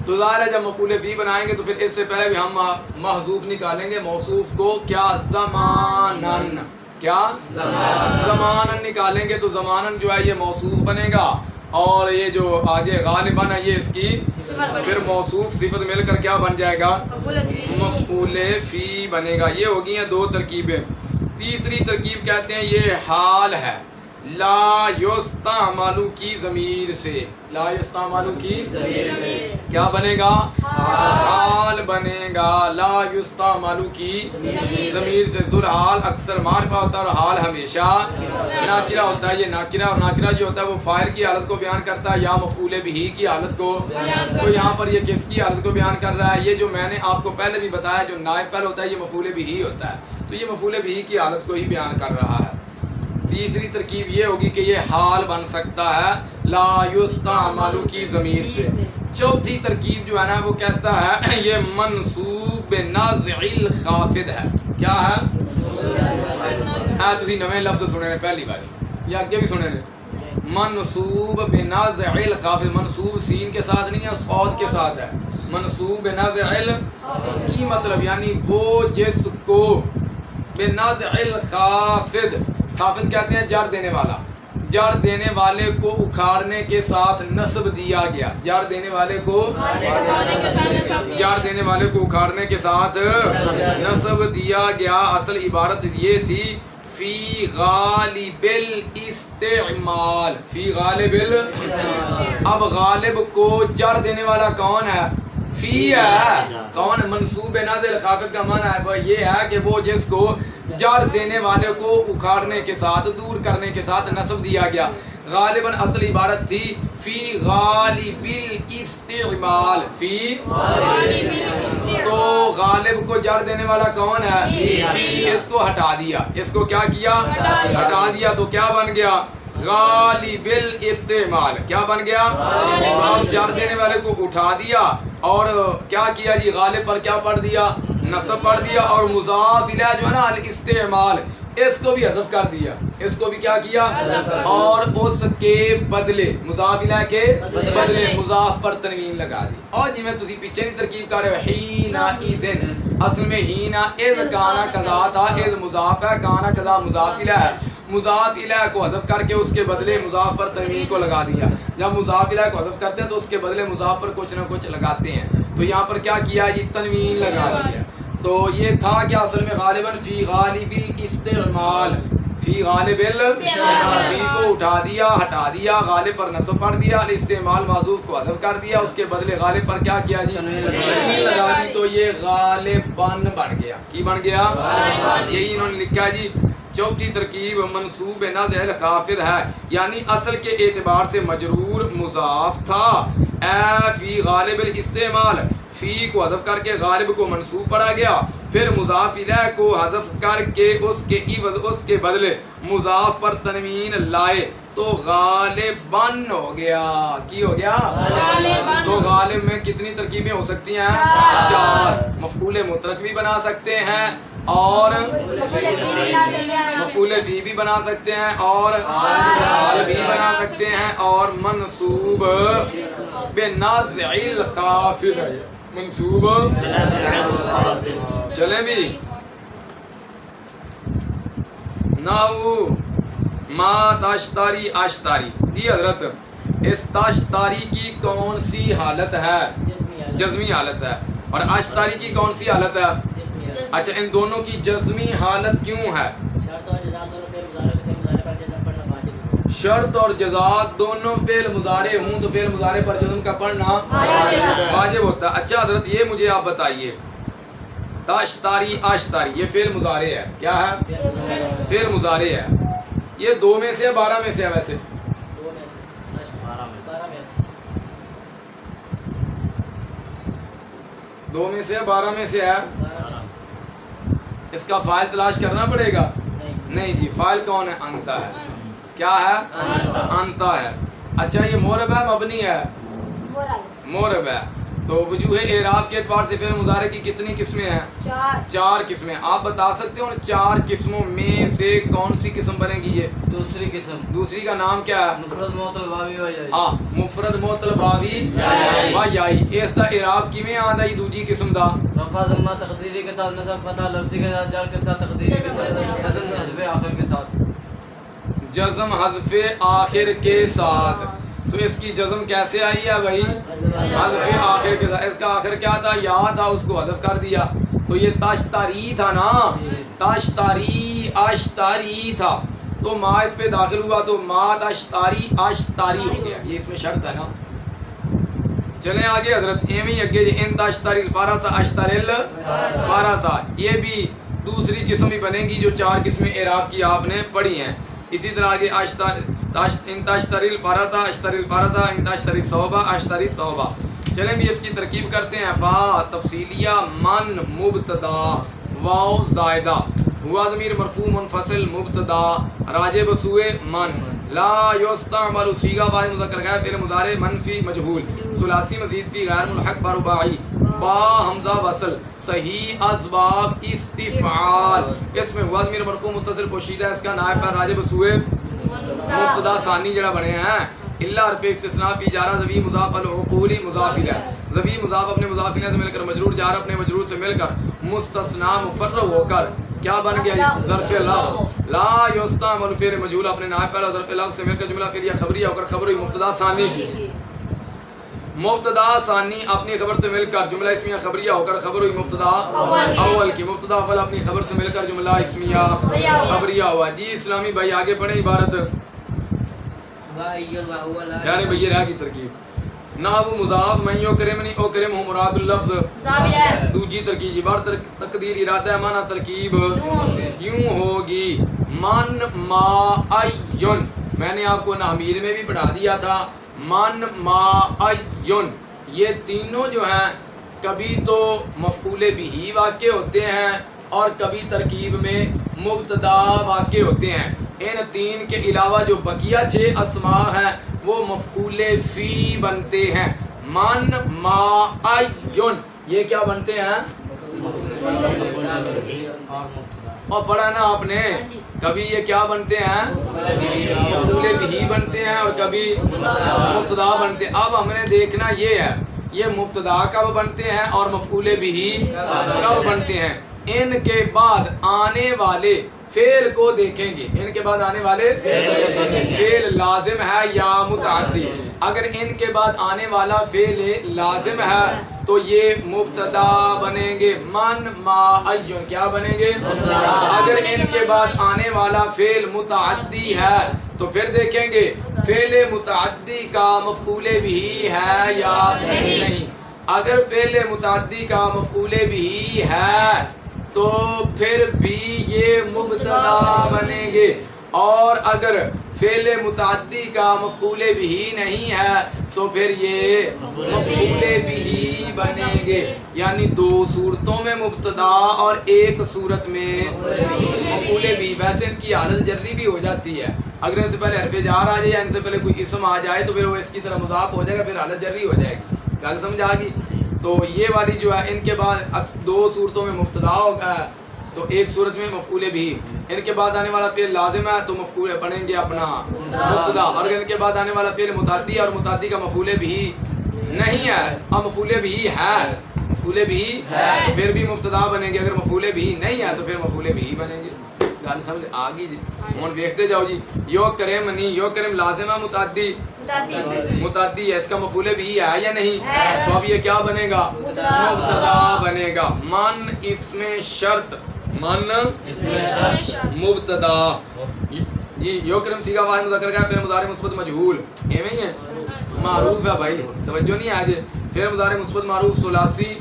تو ظاہر ہے جب مفعول فی بنائیں گے تو پھر اس سے پہلے بھی ہم محذوف نکالیں گے. موصوف کو کیا؟ زمانن. کیا؟ زمانن نکالیں گے تو زمانن جو ہے یہ موصوف بنے گا اور یہ جو آگے غالباً ہے یہ اس کی پھر موصوف صفت مل کر کیا بن جائے گا؟ مفعول فی بنے گا. یہ ہوگی ہیں دو ترکیبیں. تیسری ترکیب کہتے ہیں یہ حال ہے لا یستعمل کی ضمیر سے. لا یستعمل کی ضمیر سے کیا بنے گا؟ حال بنے گا. لا یستعمل کی ضمیر سے. ذوالحال اکثر معرفہ ہوتا ہے اور حال ہمیشہ ناکرہ ہوتا ہے. یہ ناکرہ اور ناکرہ جو ہوتا ہے وہ فاعل کی حالت کو بیان کرتا ہے یا مفعول بہ کی حالت کو. تو یہاں پر یہ کس کی حالت کو بیان کر رہا ہے؟ یہ جو میں نے آپ کو پہلے بھی بتایا جو نائب فعل ہوتا ہے یہ مفعول بہ ہوتا ہے. تو یہ مفعول بہ کی حالت کو ہی بیان کر رہا ہے. تیسری ترکیب یہ ہوگی کہ یہ حال بن سکتا ہے لا یستعمل کی ضمیر سے. چوتھی ترکیب جو ہے نا وہ کہتا ہے یہ منصوب بنازع الخافض ہے. کیا ہے؟ تسی نویں لفظ سنے نے پہلی بار یا آگے بھی سنے نے. منصوب بنازع الخافض. منصوب سین کے ساتھ نہیں ہے صاد کے ساتھ ہے. منصوب بنازع کی مطلب یعنی وہ جس کو بنازع الخافض. خافض کہتے ہیں جر دینے والا. جر دینے والے کو اکھاڑنے کے ساتھ نصب دیا گیا. جر دینے والے کو جر دینے والے کو اکھاڑنے کے ساتھ نصب دیا گیا. اصل عبارت یہ تھی فی غالب الاستعمال. فی غالب اب غالب کو جر دینے والا کون ہے؟ فی ہے. کون؟ منصوب نازل خافض کا معنی ہے وہ یہ ہے کہ وہ جس کو جر دینے والے کو اکھاڑنے کے ساتھ دور کرنے کے ساتھ نصب دیا گیا. غالباً اصل عبارت تھی فی غالب الاستعمال. فی تو غالب کو جر دینے والا کون ہے؟ فی. اس کو ہٹا دیا. اس کو کیا کیا؟ ہٹا دیا. تو کیا بن گیا؟ غالب الاستعمال. کیا بن گیا؟ جر دینے والے کو اٹھا دیا اور کیا کیا جی؟ غالب پر کیا پڑھ دیا؟ نصب پڑھ دیا. اور مضاف الیہ جو ہے نا الاستعمال اس کو بھی حذف کر دیا. اس کو بھی کیا کیا؟ اور اس کے بدلے مضاف الیہ کے بدلے مضاف پر تنوین لگا دی. اور جی میں تسی پیچھے نہیں ترکیب کر رہے ہو حینا اذن اصل میں ہینا اذ کانا قضا تھا. اذ مضاف ہے کانا قضا مضاف الیہ ہے. مضاف الیہ کو حذف کر کے اس کے بدلے مضاف پر تنوین کو لگا دیا. جب مضاف الیہ کو حذف کرتے ہیں تو اس کے بدلے مضاف پر کچھ نہ کچھ لگاتے ہیں. تو یہاں پر کیا کیا؟ یہ تنوین لگا دیا. تو یہ تھا کہ اصل میں غالباً فی غالب الاستعمال. فی غالب فی کو اٹھا دیا ہٹا دیا. غالب پر نصب پڑھ دیا. الاستعمال معذوف کو حذف کر دیا. اس کے بدلے غالب پر کیا کیا جی؟ تنوین لگا دی. تو یہ غالباً بن گیا. کی بن گیا؟ یہی انہوں نے لکھا جی. چوتھی ترکیب منصوب نازع الخافض ہے یعنی اصل کے اعتبار سے مجرور مضاف تھا. اے فی غالب الاستعمال. فی کو حذف کر کے غالب کو منصوب پڑھا گیا. پھر مضاف الیہ کو حذف کر کے اس کے بدلے مضاف پر تنوین لائے تو غالباً ہو گیا. کی ہو گیا؟ تو غالب میں کتنی ترکیبیں ہو سکتی ہیں؟ 4. مفعول مطلق بھی بنا سکتے ہیں اور مفعول فی بھی بنا سکتے ہیں اور حال بھی بنا سکتے ہیں اور منصوب بنازع الخافض ہے. منصوب چلیں بھی نحو ما تشتری اشتری. جی حضرت اس تشتری کی کون سی حالت ہے؟ جزمی حالت ہے. اور اشتری کی کون سی حالت ہے؟ اچھا ان دونوں کی جزمی حالت کیوں ہے؟ شرط اور جزات دونوں فعل مضارع ہوں تو فعل مضارع پر جزم کا پڑھنا واجب ہوتا ہے. اچھا حضرت یہ مجھے آپ بتائیے تاشتاری اشتاری یہ فعل مضارع ہے. کیا ہے؟ فعل مضارع ہے. یہ 2 میں سے 12 میں سے ہے؟ ویسے 2 میں سے 12 میں سے ہے. اس کا فاعل تلاش کرنا پڑے گا. نہیں جی فاعل کون ہے؟ انتا ہے. کیا ہے؟ انتا ہے. اچھا یہ مورب ہے مبنی ہے؟ مورب ہے. تو وجوہ اعراب کے اعتبار سے فعل مضارع کی کتنی قسمیں ہیں؟ 4 قسمیں. آپ بتا سکتے ہو ان 4 قسموں میں سے کون سی قسم بنے گی؟ یہ دوسری قسم. دوسری کا نام کیا ہے؟ مفرد معطل واوی و یائی. مفرد معطل واوی و یائی. اس دا اعراب کیویں آندا ہے دوجی قسم دا؟ رفع ضمہ تقدیری کے ساتھ نصب فتح لفظی کے ساتھ جر کے ساتھ تقدیری کے ساتھ جزم حذف آخر کے ساتھ. جزم حذف آخر کے ساتھ. تو اس کی جزم کیسے آئی ہے بھائی؟ حذف آخر کے ساتھ. اس کا آخر کیا تھا؟ یا تھا، اس کو حذف کر دیا. تو یہ تشتری تھا نا، تشتری اشتری تھا، تو ما اس پہ داخل ہوا تو ما تشتری اشتری ہو گیا. یہ اس میں شرط ہے نا. چلیں آگے حضرت ایویں اگے جی ان تشتری الفرس اشتری الفرس، یہ بھی دوسری قسم بھی بنے گی جو 4 قسمیں اعراب کی آپ نے پڑھی ہیں. اسی طرح آگے ان تشتری الفرس اشتری الفرس ان تشتری صوبہ اشتری صوبہ. چلیں بھی اس کی ترکیب کرتے ہیں. فا تفصیلیہ من مبتدا واو زائدہ ہوا ضمیر مرفوع منفصل مبتدا راجع بسوئے من لا یستعمل صیغہ واحد مذکر غائب فعل مضارع منفی مجہول ثلاثی مزید فی غیر ملحق برباعی با حمزہ وصل صحیح اسباب استفعال. اس میں ہوا ضمیر مرفوع متصل پوشیدہ اس کا نائب پر راجع بسوئے مبتدا ثانی جڑا بنے ہیں الا حرف استثناء فی جارہ ضمیر مضاف العقول مضاف الیہ. ضمیر مضاف اپنے مضاف الیہ سے مل کر مجرور جار اپنے مجرور سے مل کر مستثنیٰ مفرغ ہو کر کیا بن گیا؟ ظرف لفظ. لا یستعمل فعل مجہول اپنے نائب فاعل ظرف لفظ سے مل کر جملہ فعلیہ خبریہ ہو کر خبر ہوئی مبتدا ثانی کی. مبتدا ثانی اپنی خبر سے مل کر جملہ اسمیہ خبریہ ہو کر خبر ہوئی مبتدا اول کی. مبتدا اول اپنی خبر سے مل کر جملہ اسمیہ خبریہ ہوا. جی اسلامی بھائی آگے پڑھیں عبارت. یعنی بھئی یہ رہا کی ترکیب نحو مضاف من یکرمنی اکرمہ مراد اللفظ دوجی ترکیب عبارت تقدیر ارادہ معنی ترکیب یوں ہوگی من ما ایون. میں نے آپ کو نحویر میں بھی پڑھا دیا تھا. من ما ایون یہ تینوں جو ہیں کبھی تو مفعول بہ واقع ہوتے ہیں اور کبھی ترکیب میں مبتدا واقع ہوتے ہیں. ان تین کے علاوہ جو بقیہ 6 اسماء ہیں وہ مفعول فی بنتے ہیں. من ما ایون یہ کیا بنتے ہیں؟ اور پڑھا نا آپ نے کبھی یہ کیا بنتے ہیں؟ مفعول بہ بنتے ہیں اور کبھی مبتدا بنتے ہیں. اب ہم نے دیکھنا یہ ہے یہ مبتدا کب بنتے ہیں اور مفعول بہ کب بنتے ہیں. ان کے بعد آنے والے فعل کو دیکھیں گے. ان کے بعد آنے والے فعل لازم ہے یا متعدی. اگر ان کے بعد آنے والا فعل لازم ہے تو یہ مبتدا بنیں گے. من ما ایون کیا بنیں گے؟ اگر ان کے بعد آنے والا فعل متعدی ہے تو پھر دیکھیں گے فعل متعدی کا مفعول بہ ہے یا نہیں. اگر فعل متعدی کا مفعول بہ ہے تو پھر بھی یہ مبتدا بنیں گے. اور اگر فعل متعدی کا مفعول بہ نہیں ہے تو پھر یہ مفعول بہ بنیں گے. یعنی 2 صورتوں میں مبتدا اور 1 صورت میں مفعول بہ. ویسے ان کی حالت جری بھی ہو جاتی ہے. اگر ان سے پہلے حرف جار آ جائے یا ان سے پہلے کوئی اسم آ جائے تو پھر وہ اس کی طرح مضاف ہو جائے گا، پھر حالت جری ہو جائے گی. گل سمجھ آ گئی؟ تو یہ والی جو ہے ان کے بعد 2 صورتوں میں مبتدا ہوگا تو 1 صورت میں مفعول بہ. ان کے بعد آنے والا فعل لازم ہے تو مفعول بنیں گے اپنا مبتدا. اور ان کے بعد آنے والا فعل متعدی اور متعدی کا مفعول بہ نہیں ہے اور مفعول بہ ہے، مفعول بہ تو پھر بھی مبتدا بنیں گے. اگر مفعول بہ نہیں ہے تو پھر مفعول بہ بنیں گے. گل سمجھ آ گئی جی؟ ہوں دیکھتے جاؤ جی. یو کرم نہیں یو کرم لازم ہے متعدی متعدی ہے، اس کا مفعول بہ ہے یا نہیں؟ تو اب یہ کیا بنے گا؟ مبتدا بنے گا. من اس میں شرط من مبتدا جی یو کرم صیغہ واحد مذکر کا پھر مضارع مثبت مجہول ایویں ہی ہے معروف ہے بھائی توجہ نہیں آج. پھر مضارع مثبت معروف ثلاثی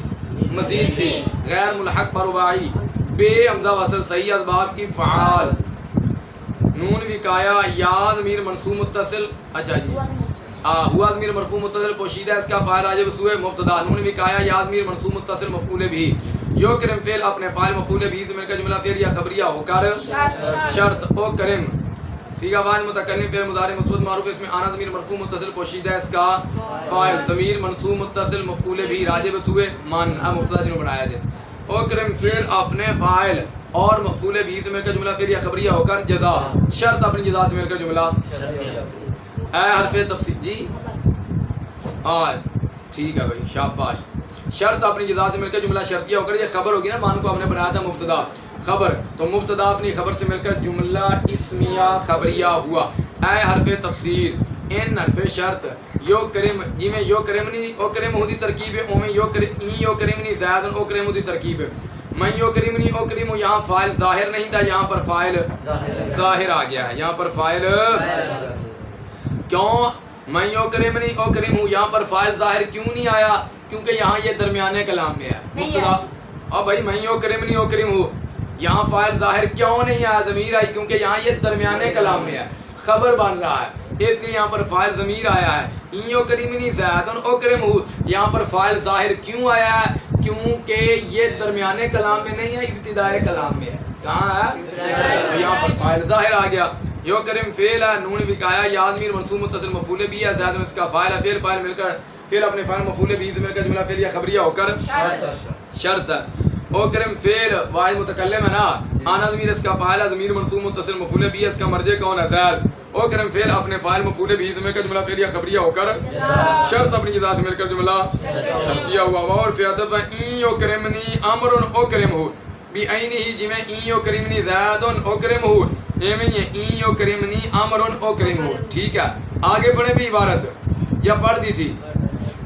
مزید فی غیر ملحق برباعی بے حمزہ وصل صحیح اسباب افعال نون وقایا یا ضمیر منصوب متصل. اچھا جی ہوا ضمیر مرفوع متصل پوشیدہ اس کا فاعل راجع بسوئے مبتدا نون وقایا یا ضمیر منصوب متصل مفعول بہ. یو کرم فعل اپنے فاعل مفعول بہ سے مل کر جملہ فعلیہ خبریہ ہو کر شرط او کرم صیغہ واحد متکلم فعل مضارع مثبت معروف اس میں آنا ضمیر مرفوع متصل پوشیدہ اس کا فاعل ضمیر منصوب متصل مفعول بہ راجع بسوئے من. اب مبتدا جنوں بنایا جائے. او کرم فعل اپنے فاعل اور مفعول بہ سے مل کر جملہ فعلیہ خبریہ ہو کر جزا شرط اپنی جزا سے مل کر جملہ اے حرف تفصیل جی ٹھیک ہے بھائی شاباش. شرط اپنی جزا سے مل کر جملہ شرطیہ ہو کر یہ خبر ہوگی نا. مان کو ہم نے بنایا تھا مبتدا خبر تو مبتدا اپنی خبر سے مل کر جملہ اسمیہ خبریہ ہوا. اے حرف تفسیر ان حرف شرط یو کریم جی میں یو کریمنی او کریم ہو دی ترکیب ہے او میں یو کریمنی زید او کریم ہو دی ترکیب ہے میں یو کریمنی او کریم یہاں فاعل ظاہر نہیں تھا یہاں پر فاعل ظاہر آ گیا ہے یہاں پر فاعل کیوں میں یو کریمنی او کریم ہوں یہاں پر فاعل ظاہر کیوں نہیں آیا کیونکہ یہاں یہ درمیانے کلام میں ہے مبتدا اب بھائی میں یو کریمنی او کریم ہوں یہاں فاعل ظاہر کیوں نہیں آیا ضمیر آئی کیونکہ یہاں یہ درمیانے کلام میں ہے خبر بن رہا ہے اس لیے یہاں پر فاعل ضمیر آیا ہے ایو کریمنی زید او کریم ہوں یہاں پر فاعل ظاہر کیوں آیا ہے کیونکہ یہ درمیانے کلام میں نہیں ہے ابتدائے کلام میں ہے کہاں ہے تو یہاں پر فاعل ظاہر آ گیا یو کریم فعل ہے نون وقایا یا ضمیر منصوب متصل مفعول بھی ہے زید اس کا فاعل ہے فعل فاعل مل کر فعل اپنے فاعل مفعول بھی سے مل کر جملہ فعلیہ خبریہ ہو کر شرط ہے او کریم فعل واحد متکلم ہے نا انا ضمیر اس کا فاعل ہے ضمیر منصوب متصل مفعول بھی ہے اس کا مرجع کون ہے زید او کریم فعل اپنے فاعل مفعول بھی سے مل کر جملہ فعلیہ خبریہ ہو کر شرط اپنی جزا سے مل کر جملہ شرطیہ ہوا اور فی عطف ایو creamy Amar O cream who be عینہ جی میں ایو کریمنی زید او کریم ہو ایویں ایو کریمنی امر او کریم ہو ٹھیک ہے آگے پڑھیں بھی عبارت یا پڑھ دی تھی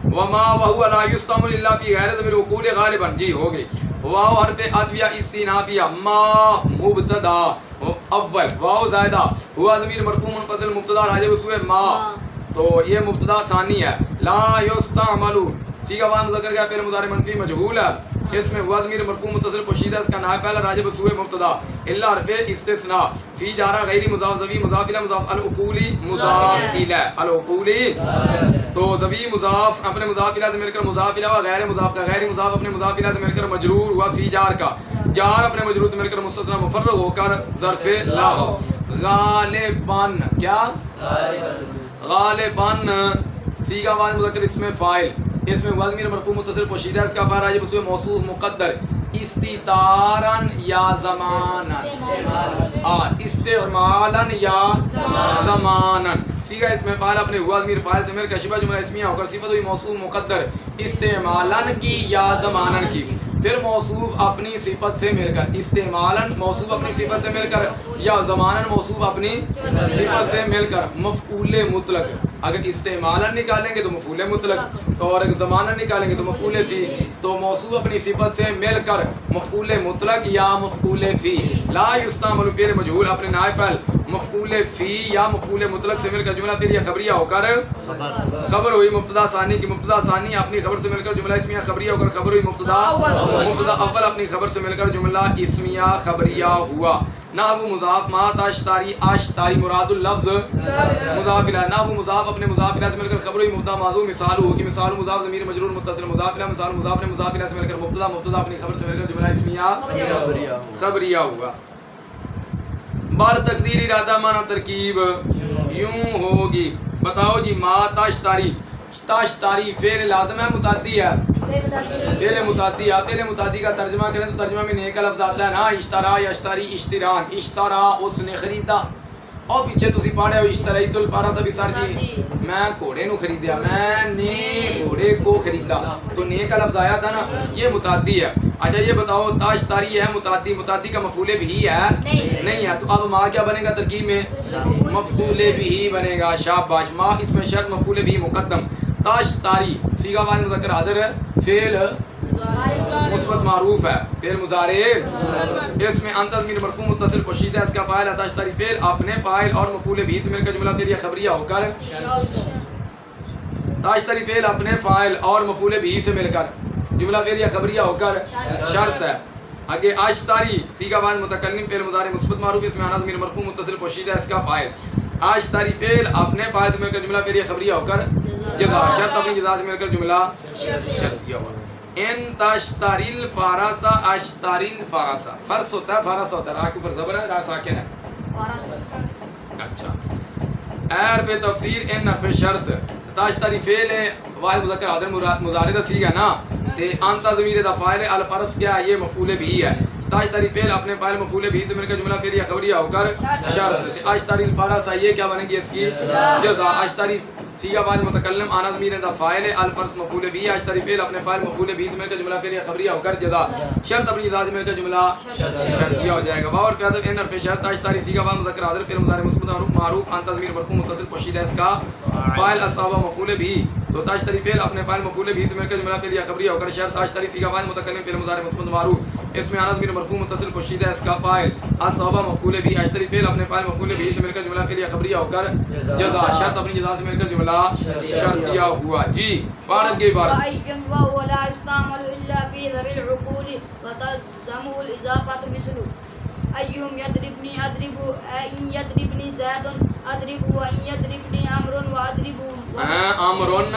وما وهو لا يستعمل الا في غير ذوي العقول غالبا جی ہو گئی واو حرف عطفیہ استئنافیہ ما مبتدا اول واو زائدہ ہوا ضمیر مرفوع منفصل مبتدا راجع بسوء ما تو یہ مبتدا ثانی ہے لا يستعمل صیغہ واحد مذکر کا فعل مضارع منفی مجہول ہے اس میں ہوا ضمیر مرفوع متصل پوشیدہ اس کا نائب فاعل راجع بسوء مبتدا الا حرف استثناء فی جارہ غیر مضاف ضوی مضاف الی مضاف العقولی مضاف الی العقولی تو ضوی مضاف اپنے مضاف الی سے مل کر مضاف الی و غیر مضاف کا غیر مضاف اپنے مضاف الی سے مل کر مجرور ہوا فی جار کا جار اپنے مجرور سے مل کر مستثنی مفرغ ہو کر ظرف لا ہو غالباً کیا غالباً صیغہ واحد مذکر اسم فاعل اس میں ہوا ضمیر مرفوع متصل پوشیدہ اس کا فاعل راجع بسوء موصوف مقدر استطارن یا زمانن استعمالن یا زمانن صیغہ اس میں فاعل اپنے ہوا ضمیر فاعل سے مل کر شبہ جملہ اسمیہ ہو کر صفت ہوئی موصوف مقدر استعمالن کی یا زمانن کی پھر موصوف اپنی صفت سے مل کر استعمالن موصوف اپنی صفت سے مل کر یا زمانن موصوف اپنی صفت سے مل کر مفعول مطلق اگر استعمالن نکالیں گے تو مفعول مطلق اور اگر زمانن نکالیں گے تو مفعول فی تو موصوف اپنی صفت سے مل کر مفعول مطلق یا مفعول فی لا یستعمل فعل مجہول اپنے نائب فاعل مفعول فی یا مفعول مطلق سے مل کر جملہ فعلیہ خبریہ ہو کر خبر ہوئی مبتدا ثانی کی مبتدا ثانی اپنی خبر سے مل کر جملہ اسمیہ خبریہ ہو کر خبر ہوئی مبتدا اول اپنی خبر سے مل کر جملہ اسمیہ خبریہ ہوا نحو مضاف ما تاشتاری اشتاری مراد اللفظ مضاف الیہ نحو مضاف اپنے مضاف الیہ سے مل کر خبر ہوئی مبتدا موضوع مثال ہو کہ مثال مضاف ضمیر مجرور متصل مضاف الیہ مثال مضاف نے مضاف الیہ سے مل کر مبتدا اپنی خبر سے مل کر جملہ اسمیہ خبریہ ہوا بار تقدیر ارادہ معنی ترکیب یوں ہوگی بتاؤ جی ما تاشتاری تاشتاری فعل لازم ہے متعدی ہے فعل متعدی ہے فعل متعدی کا ترجمہ کریں تو ترجمہ میں نیک لفظ آتا ہے نا اشترا یشتری اشتران اشترا اس نے خریدا اور پیچھے تسی پڑھے ہو اشتریت الفرس بسر کی میں گھوڑے نو خریدیا میں نے گھوڑے کو خریدا تو نیک لفظ آیا تھا نا یہ متعدی ہے اچھا یہ بتاؤ تاشتاری ہے متعدی متعدی کا مفعول بھی ہے نہیں ہے تو اب ما کیا بنے گا ترکیب میں مفعول بھی بنے گا شاباش ما اس میں شرط مفعول بھی مقدم تاشتاری صیغہ واحد مذکر حاضر ہے فعل مثبت معروف ہے فعل مضارع اس میں انت ضمیر مرفوع متصل پوشیدہ اس کا فاعل ہے تاشتاری فعل اپنے فاعل اور مفعول بھی سے مل کر جملہ فعلیہ خبریہ ہو کر تاشتاری فعل اپنے فاعل اور مفعول بھی سے مل کر جملہ فعلیہ خبریہ ہو کر شرط ہے آگے اشتاری صیغہ واحد متکلم فعل مضارع مثبت معروف اس میں انا ضمیر مرفوع متصل پوشیدہ اس کا فاعل اشتاری فعل اپنے فاعل سے مل کر جملہ فعلیہ خبریہ ہو کر جزا شرط اپنی جزا سے مل کر جملہ شرطیہ ہوا ان تشتری الفرس اشتری الفرس فرس ہوتا ہے فرس ہوتا ہے راہ کے اوپر زبر ہے راہ ساکن ہے اچھا حرف تفسیر ان حرف شرط تشتری فعل واحد مذکر حاضر مضارع دا صیغہ نا تے انتا ضمیر دا فاعل الفرس کیا ہے؟ یہ مفعول بھی ہے. تاجداری فعل اپنے فاعل مفعول بھی سے مل کر جملہ فعلیہ خبریہ ہو کر شرط. اشتری الفرس یہ کیا بنے گی اس کی جزا. اشتری صیغہ بعد متکلم آنا ضمیر دا فاعل الفرس مفعول بھی. اشتری فعل اپنے فاعل مفعول بھی سے مل کر جملہ فعلیہ خبریہ ہو کر جزا. شرط اپنی جزا سے مل کر جملہ شرطیہ ہو جائے گا. واو اور فعل ان حرف شرط. اشتری صیغہ بعد مذکر حاضر فعل مضارع مثبت معروف انتا ضمیر مرفوع متصل پوشیدہ اس کا فاعل اصحاب مفعول بھی. تو تاشتری فعل اپنے فاعل مفعول بھی سے مل کر جملہ فعلیہ خبریہ ہو کر شرط. تاشتری صیغہ بعد متکلم فعل مضارع مثبت معروف اس میں آنا ضمیر مرفوع متصل پوشیدہ اس کا فاعل اصحاب مفعول بھی. اشتری فعل اپنے فاعل مفعول بھی سے مل کر جملہ فعلیہ خبریہ ہو کر جزا. شرط اپنی جزا سے مل کر جملہ شرطیہ ہوا. جی پڑھ آگے عبارت. وأي وهو لا يستعمل إلا في ذوي العقول وتلزمه الإضافة مثل أيهم يضربني أضربه أن يضربني زيد أضربه وأن يضربني عمرو وأضربه امرن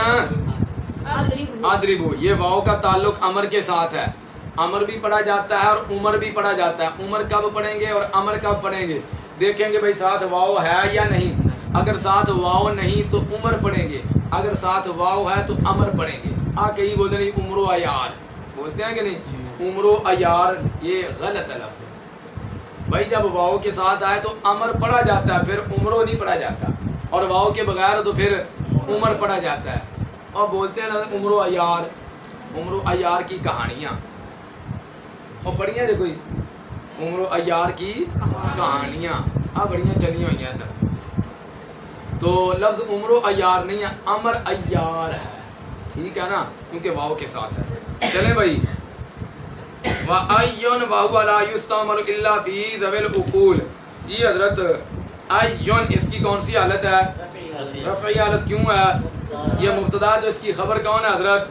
أضربه. اضربو یہ واو کا تعلق امر کے ساتھ ہے. امر بھی پڑھا جاتا ہے اور عمر بھی پڑھا جاتا ہے. عمر کب پڑھیں گے اور امر کب پڑھیں گے دیکھیں گے بھائی ساتھ واو ہے یا نہیں. اگر ساتھ واو نہیں تو عمر پڑھیں گے, اگر ساتھ واو ہے تو امر پڑھیں گے. کہیں بولتے نہیں عمر و عیار بولتے ہیں کہ نہیں, عمر و عیار یہ غلط ہے لفظ بھائی. جب واو کے ساتھ آئے تو امر پڑھا جاتا ہے, پھر عمرو نہیں پڑھا جاتا, اور واو کے بغیر تو پھر عمر پڑھا جاتا ہے. اور بولتے ہیں عمر و عیار, عمر و عیار کی کہانیاں اور پڑھی ہیں جو کوئی عمر و عیار کی کہانیاں بڑیاں چلی ہوئی ہیں سر. تو لفظ عمر و عیار نہیں ہے, امر عیار ہے, ٹھیک ہے نا, کیونکہ واو کے ساتھ ہے. چلیں بھائی. وَأَيٌّ وَهُوَ لَا يُسْتَعْمَلُ إِلَّا فِي ذَوِي الْعُقُولِ. یہ حضرت ایون اس کی کون سی حالت ہے؟ رفعی حالت. کیوں ہے؟ یہ مبتدا جو اس کی خبر کون ہے حضرت؟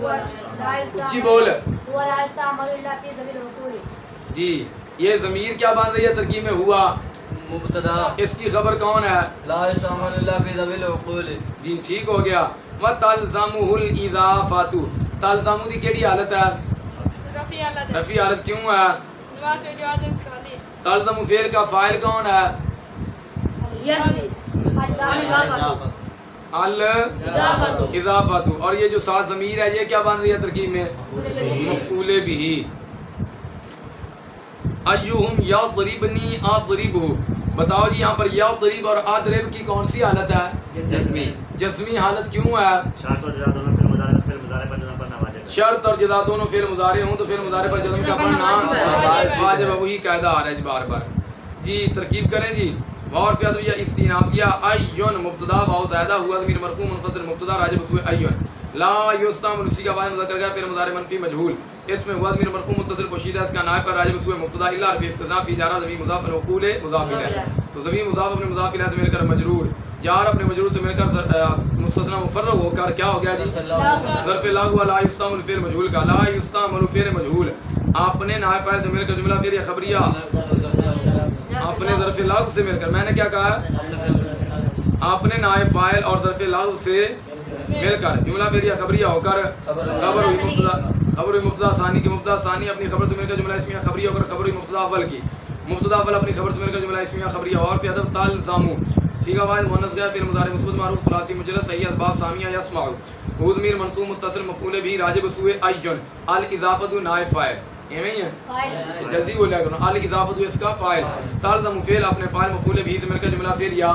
اچھی بول. هو لا يستعمل إلا في ذوي العقول. جی یہ ضمیر کیا بن رہی ہے ترکیب میں؟ ہوا مبتدا. اس کی خبر کون ہے؟ لا يستعمل الا في ذوي العقول. جی ٹھیک ہو گیا. وَتَلْزَمُهُ الْإِضَافَةُ. تلزمو دی کیڑی حالت ہے؟ رفعی حالت. کیوں ہے؟ تلزم فعل کا فاعل کون ہے؟ الاضافت. اور یہ جو ساتھ ضمیر ہے یہ کیا بن رہی ہے ترکیب میں؟ مفعول بھی. ایہم یضربنی اضربہ. بتاؤ جی یہاں پر یضرب اور اضرب کی کون سی حالت ہے؟ جزمی. جزمی حالت. کیوں ہے؟ شرط اور جزا دونوں فعل مضارع پر جزم پڑھنا واجب ہے. شرط اور جزا دونوں فعل مضارع ہوں تو فعل مضارع پر جزم کا پڑھنا واجب ہے. وہی قاعدہ آ رہا ہے بار بار. جی ترکیب کریں جی. واو فعلیہ استئنافیہ. ایون مبتدا واو زائدہ ہوا ضمیر مرفوع منفصل مبتدا راجع بسوء ایون. لا یستعمل اسی کا واحد مذکر کا فعل مضارع منفی مجہول اس میں ہوا ضمیر مرفوع متصل پوشیدہ اس کا نائب پر راجع بسوء مبتدا الا حرف استثناء فی جارہ ضمیر مضاف العقول مضاف الیہ. تو ضمیر مضاف اپنے مضاف الیہ سے مل کر مجرور, جار اپنے مجرور سے مل کر مستثنی مفرغ ہو کر کیا ہو گیا جی؟ ظرف لا ہوا لا یستعمل فعل مجہول کا. لا یستعمل فعل مجہول اپنے نائب فاعل سے مل کر جملہ فعلیہ خبریہ اپنے ظرف لاغ سے مل کر. میں نے کیا کہا؟ اپنے نائب فاعل اور ظرف لاغ سے مل کر جملہ فعلیہ خبریہ ہو کر خبر ہوئی مبتدا. خبر ہوئی مبتدا ثانی کی. مبتدا ثانی اپنی خبر سے مل کر جملہ اسمیہ خبریہ ہو کر خبر ہوئی مبتدا اول کی. مبتدا اول اپنی خبر سے مل کر جملہ اسمیہ خبریہ. اور فی ادب تلزمو صیغہ واحد مؤنث غیر فعل مضارع مثبت معروف ثلاثی مجرد صحیح اسباب سامیہ یسمع. ہو ضمیر منصوب متصل مفعول بھی راجع بسوء ایون. الاضافۃ نائب فاعل. ایویں ہی ہے جلدی بولیا کرو. الاضافۃ اس کا فاعل. تلزم فعل اپنے فاعل مفعول بھی سے مل کر جملہ فعلیہ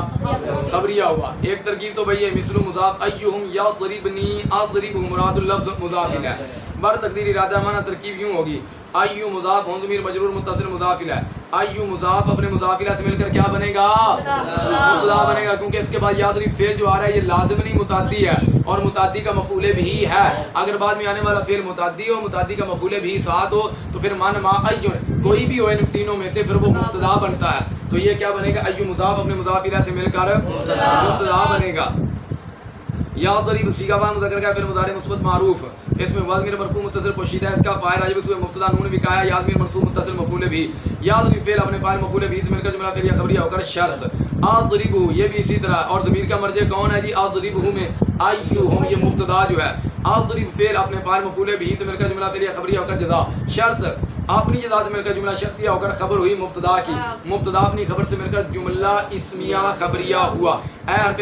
خبریہ ہوا. ایک ترکیب تو بھئی مثل مضاف ایہم یضربنی اضربہ مراد اللفظ مضاف الیہ. بر تقدیر ارادہ معنی ترکیب یوں ہوگی ایو مضاف ہوں ضمیر مجرور متصل مضاف الیہ. ایو مضاف اپنے مضاف الیہ سے مل کر کیا بنے گا؟ مبتدا بنے گا, کیونکہ اس کے بعد یضرب فعل جو آ رہا ہے یہ لازم نہیں متعدی ہے اور متعدی کا مفعول بھی ہے. اگر بعد میں آنے والا فعل متعدی ہو متعدی کا مفعول بھی ساتھ ہو تو پھر من ما ایون کوئی بھی ہو ان تینوں میں سے پھر وہ مبتدا بنتا ہے. تو یہ کیا بنے گا؟ ایو مضاف اپنے مضاف الیہ سے مل کر مبتدا بنے گا. یضرب صیغہ واحد مذکر کا فعل مضارع مثبت معروف اس میں ضمیر مرفوع متصل پوشیدہ اس کا فاعل راجع بسوء مبتدا نون وقایہ یا ضمیر منصوب متصل مفعول بھی. یضرب فعل اپنے فاعل مفعول بھی سے مل کر جملہ فعلیہ خبریہ ہو کر شرط. اضربہ یہ بھی اسی طرح. اور ضمیر کا مرجع کون ہے جی؟ اضربہ میں ایہم یہ مبتدا جو ہے. اضرب فعل اپنے فاعل مفعول بھی سے مل کر جملہ فعلیہ خبریہ ہو کر جزا. شرط اپنی جزا سے مل کر جملہ شرطیہ ہو کر خبر ہوئی مبتدا کی. مبتدا اپنی خبر سے مل کر جملہ اسمیہ خبریہ ہوا. اے حرف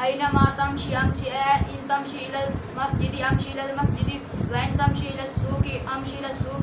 أينما تمشي أمشي إن تمشي إلى المسجد أمشي إلى المسجد وإن تمشي إلى السوق أمشي إلى السوق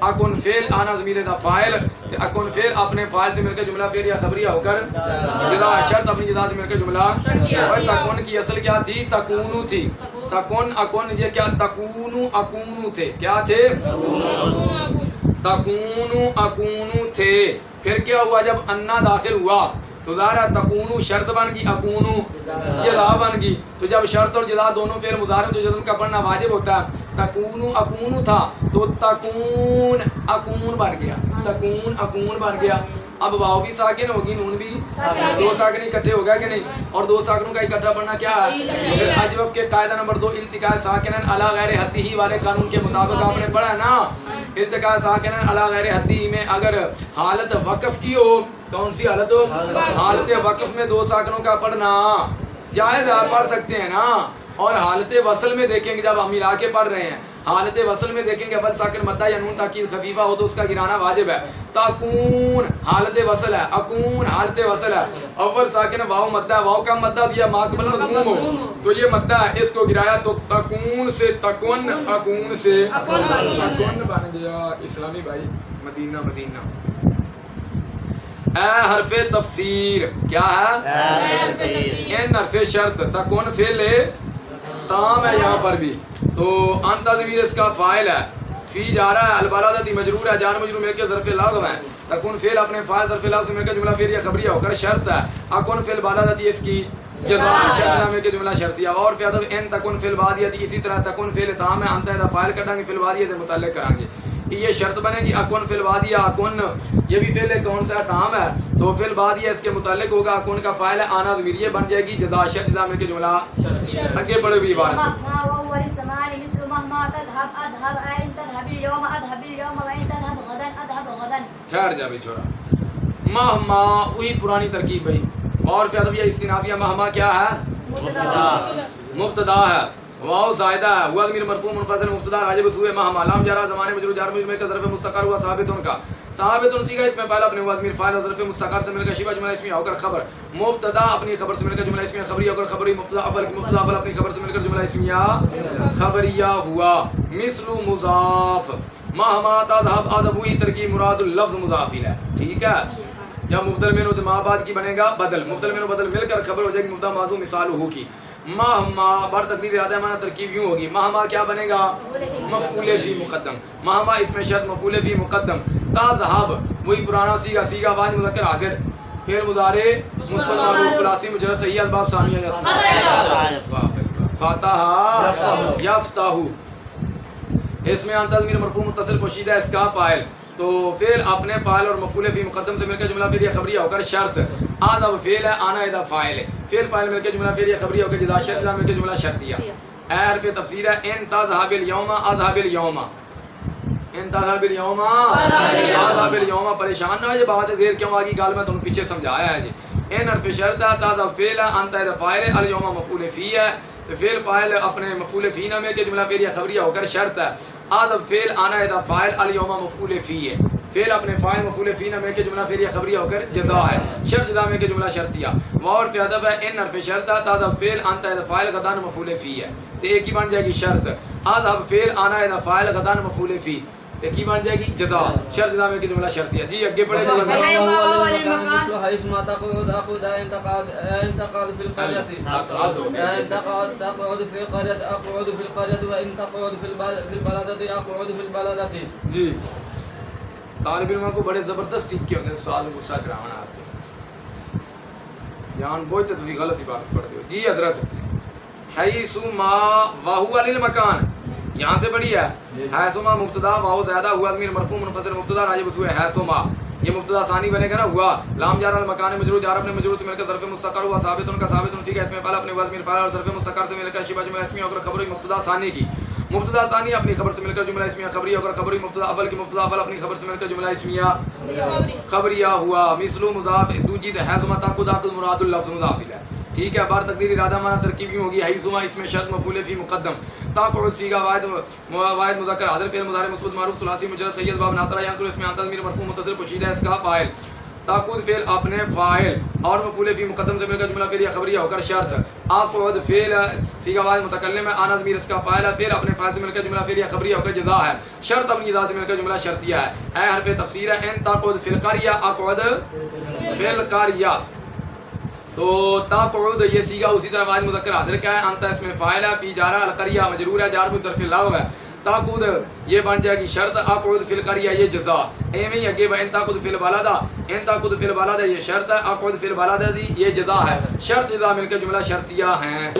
اکن فعل آنا ضمیر دا فاعل تے اکن فعل اپنے فاعل سے مل کے جملہ فعل یا خبریہ ہو کر جزا شرط اپنی جزا سے مل کے جملہ اور تکون کی اصل کیا تھی تکونو تھی تکون اکن یہ کیا تکونو اکونو تھے کیا تھے تکونو اکونو تھے پھر کیا ہوا جب انا داخل ہوا تو ظاہر تکونو شرط بن گئی اکونو جزا بن گئی تو جب شرط اور جزا دونوں فعل مضارع تو جزم کا پڑھنا واجب ہوتا ہے تکونو اکونو تھا تو تکون اکون بن گیا تکون اکون بن گیا اب واو بھی ساکن ہوگی نون بھی دو ساکن اکٹھے ہو گیا کہ نہیں اور دو ساکنوں کا اکٹھا پڑھنا کیا ہے پھر اجوف کے قاعدہ نمبر 2 التقاء ساکنن علی غیر حدی والے قانون کے مطابق آپ نے پڑھا ہے نا التقاء ساکنن علی غیر حدی میں اگر حالت وقف کی ہو کون سی حالت ہو حالت وقف میں دو ساکنوں کا پڑھنا جائز ہے پڑھ سکتے ہیں نا اور حالت وصل میں دیکھیں گے جب ہم ملا کے پڑھ رہے ہیں حالت وصل میں دیکھیں گے اول ساکن مدہ یا نون تاکید خفیفہ ہو تو اس کا گرانا واجب ہے تکون حالت وصل ہے اکون حالت وصل ہے اول ساکن واو مدہ واو کا مدہ دیا ماقبل مضموم ہو تو یہ مدہ ہے اس کو گرایا تو تکون سے تکن اکون سے اکن بن گیا اسلامی بھائی مدینہ مدینہ اے حرف تفسیر کیا ہے ان حرف شرط تکون فعل تام ہے یہاں پر بھی تو انت ضمیر اس کا فاعل ہے فی جا رہا ہے البلادتی مجرور ہے جار مجرور مل کے ظرف لغو ہے تکون فعل اپنے فاعل ظرف لغو سے مل کے جملہ فعل یا خبریہ ہو کر شرط ہے اکون فعل بلادتی اس کی جزا شرط مل کے جملہ شرطیہ اور فی ادب ان تکون فعل بادیتی اسی طرح تکون فعل تام ہے انت دا فاعل کٹیں گے فعل بادیت متعلق کریں گے یہ شرط بنے گی اکون فی الوادیہ اکون یہ بھی فعل کون سا تام ہے تو فی الوادیہ اس کے متعلق ہوگا اکون کا فاعل ہے آنا ضمیر یہ بن جائے گی جزا شرط جزا میں کے جملہ آگے بڑھے ہوئی عبارت مهما وهو للسمان مثل مهما تذهب اذهب ان تذهب اليوم اذهب اليوم وان تذهب غدا اذهب غدا ٹھہر جا بھائی چھوڑا مہما وہی پرانی ترکیب بھائی اور کیا طبیعہ استنافیہ مہما کیا ہے مبتدا ہے واو زائدہ ہے ہوا ضمیر مرفوع منفصل مبتدا راجب ہوئے مہما لام جارا زمانے مجرور جار مجرور میں کا ظرف مستقر ہوا ثابت ان کا ثابت ان سیگا اس میں پہلا اپنے ہوا ضمیر فاعل اور ظرف مستقر سے مل کر شبہ جملہ اسمیہ ہو کر خبر مبتدا اپنی خبر سے مل کر جملہ اسمیہ خبریہ ہو کر خبری مبتدا اول اپنی خبر سے مل کر جملہ اسمیہ خبریہ ہوا مثل مضاف مہما تذهب اذهب وہی ترکیب مراد اللفظ مضاف ہے ٹھیک ہے یا مبدل منو تو ما بعد کی بنے گا بدل مبدل منو بدل مل کر خبر ہو جائے گی مبتدا موضوع مثال ہو کی مہما بر تقدیر ارادہ معنی ترکیب یوں ہوگی مہما کیا بنے گا مفعول فی مقدم مہما اس میں شرط مفعول فی مقدم تذهب وہی پرانا سیگا سیگا واحد مذکر حاضر فعل مضارع مثبت معروف ثلاثی مجرد صحیح الباب ثانیہ یا فتح یفتح اس میں انت ضمیر مرفوع متصل پوشیدہ اس کا فاعل تو فعل اپنے فاعل اور مفعول فی مقدم سے مل کر جملہ فعلیہ خبریہ ہو کر شرط آدھا فعل ہے آنا ادا فاعل ہے فعل فاعل مل کے جملہ فعلیہ خبریہ ہو کر جزا شرط مل کے جملہ شرطیہ اے حرف تفسیر ہے ان تذهب اليوم اذهب اليوم ان تذهب اليوم اذهب اليوم پریشان نہ ہو یہ بات زیر کیوں آ گئی گال میں تمہیں پیچھے سمجھایا ہے جی ان حرف شرط ہے تذهب فعل ہے انت ادا فاعل ہے اليوم مفعول فی ہے تو فعل فاعل اپنے مفعول فی نہ میں کے جملہ فعلیہ خبریہ ہو کر شرط ہے آدھب فعل آنا ادا فاعل اليوم مفعول فی ہے فعل اپنے فاعل مفعول فی نہ میں کے جملہ فعلیہ خبریہ ہو کر جزا ہے شرط جزا میں کے جملہ شرطیہ واو فی ادب ہے ان حرف شرط ہے تذهب فعل انت ادا فاعل غدان مفعول فی ہے تو ایک ہی بن جائے گی شرط اذهب فعل انا ادا فاعل غدان مفعول فی تو کی بن جائے گی جزا شرط جزا میں کے جملہ شرطیہ جی آگے بڑھے گا حيث ما تقعد أقعد انتقال في القرية تقعد في القرية أقعد في القرية وإن تقعد في البلدة أقعد في البلدة جی طالب علموں کو بڑے زبردست ٹھیک ہوتے ہیں سوال غصہ کرانا واسطے جان بوجھتے تسی غلط عبارت پڑھ دیو جی حضرت حیث ما وهو للمکان یہاں سے پڑھی ہے حیث ما مبتدا واو زیادہ ہوا ضمیر مرفوع منفصل مبتدا راجب اس ہوئے حیث ما یہ مبتدا ثانی بنے گا نا ہوا لام جار المکان مجرور جار اپنے مجرور سے مل کر ظرف مستقر ہوا ثابت ان کا ثابت ان کا اس میں پہلا اپنے ضمیر فاعل اور ظرف مستقر سے مل کر شبہ جملہ اسمیہ ہو کر خبر مبتدا ثانی کی مبتدا ثانی اپنی خبر سے مل کر جملہ اسمیہ خبریہ ہو کر خبری مبتدا اول کی مبتدا اول اپنی خبر سے مل کر جملہ اسمیہ خبریہ ہوا مثل مضاف دوجی حیث ما تقعد مراد اللفظ مضاف ہے ٹھیک ہے بار تقدیر ارادہ معنی ترکیب یوں ہوگی حیث ما اس میں شرط مفعول فی مقدم تقعد سیگا واحد مذکر حاضر فعل مضارع مثبت معروف ثلاثی مجرد صحیح الباب ناطرہ یانظر اس میں انت ضمیر مرفوع متصل پوشیدہ اس کا فاعل تقعد فعل اپنے فاعل اور مفعول فی مقدم سے مل کر جملہ فعلیہ خبریہ ہو کر شرط اقعد فعل صیغہ واحد متکلم ہے، انا ضمیر اس کا فاعل ہے، فعل اپنے فاعل سے مل کر جملہ فعلیہ خبریہ ہو کر جزا ہے، شرط اپنی جزا سے مل کر جملہ شرطیہ ہے، اے حرف تفسیر ہے، ان تقعد فی القریہ اقعد فی القریہ. تو تقعد یہ صیغہ اسی طرح واحد مذکر حاضر کا ہے، انت اس میں فاعل ہے، فی جارہ القریہ مجرور ہے، جار بطرف اللغو ہے، تقعد یہ بن جائے گی شرط، اقعد فی القریہ یہ جزا. ایویں ہی اگے ان تقعد فی البلدہ، ان تقعد فی البلدہ یہ شرط ہے، اقعد فی البلدہ یہ جزا ہے، شرط جزا مل کر جملہ شرطیہ ہیں.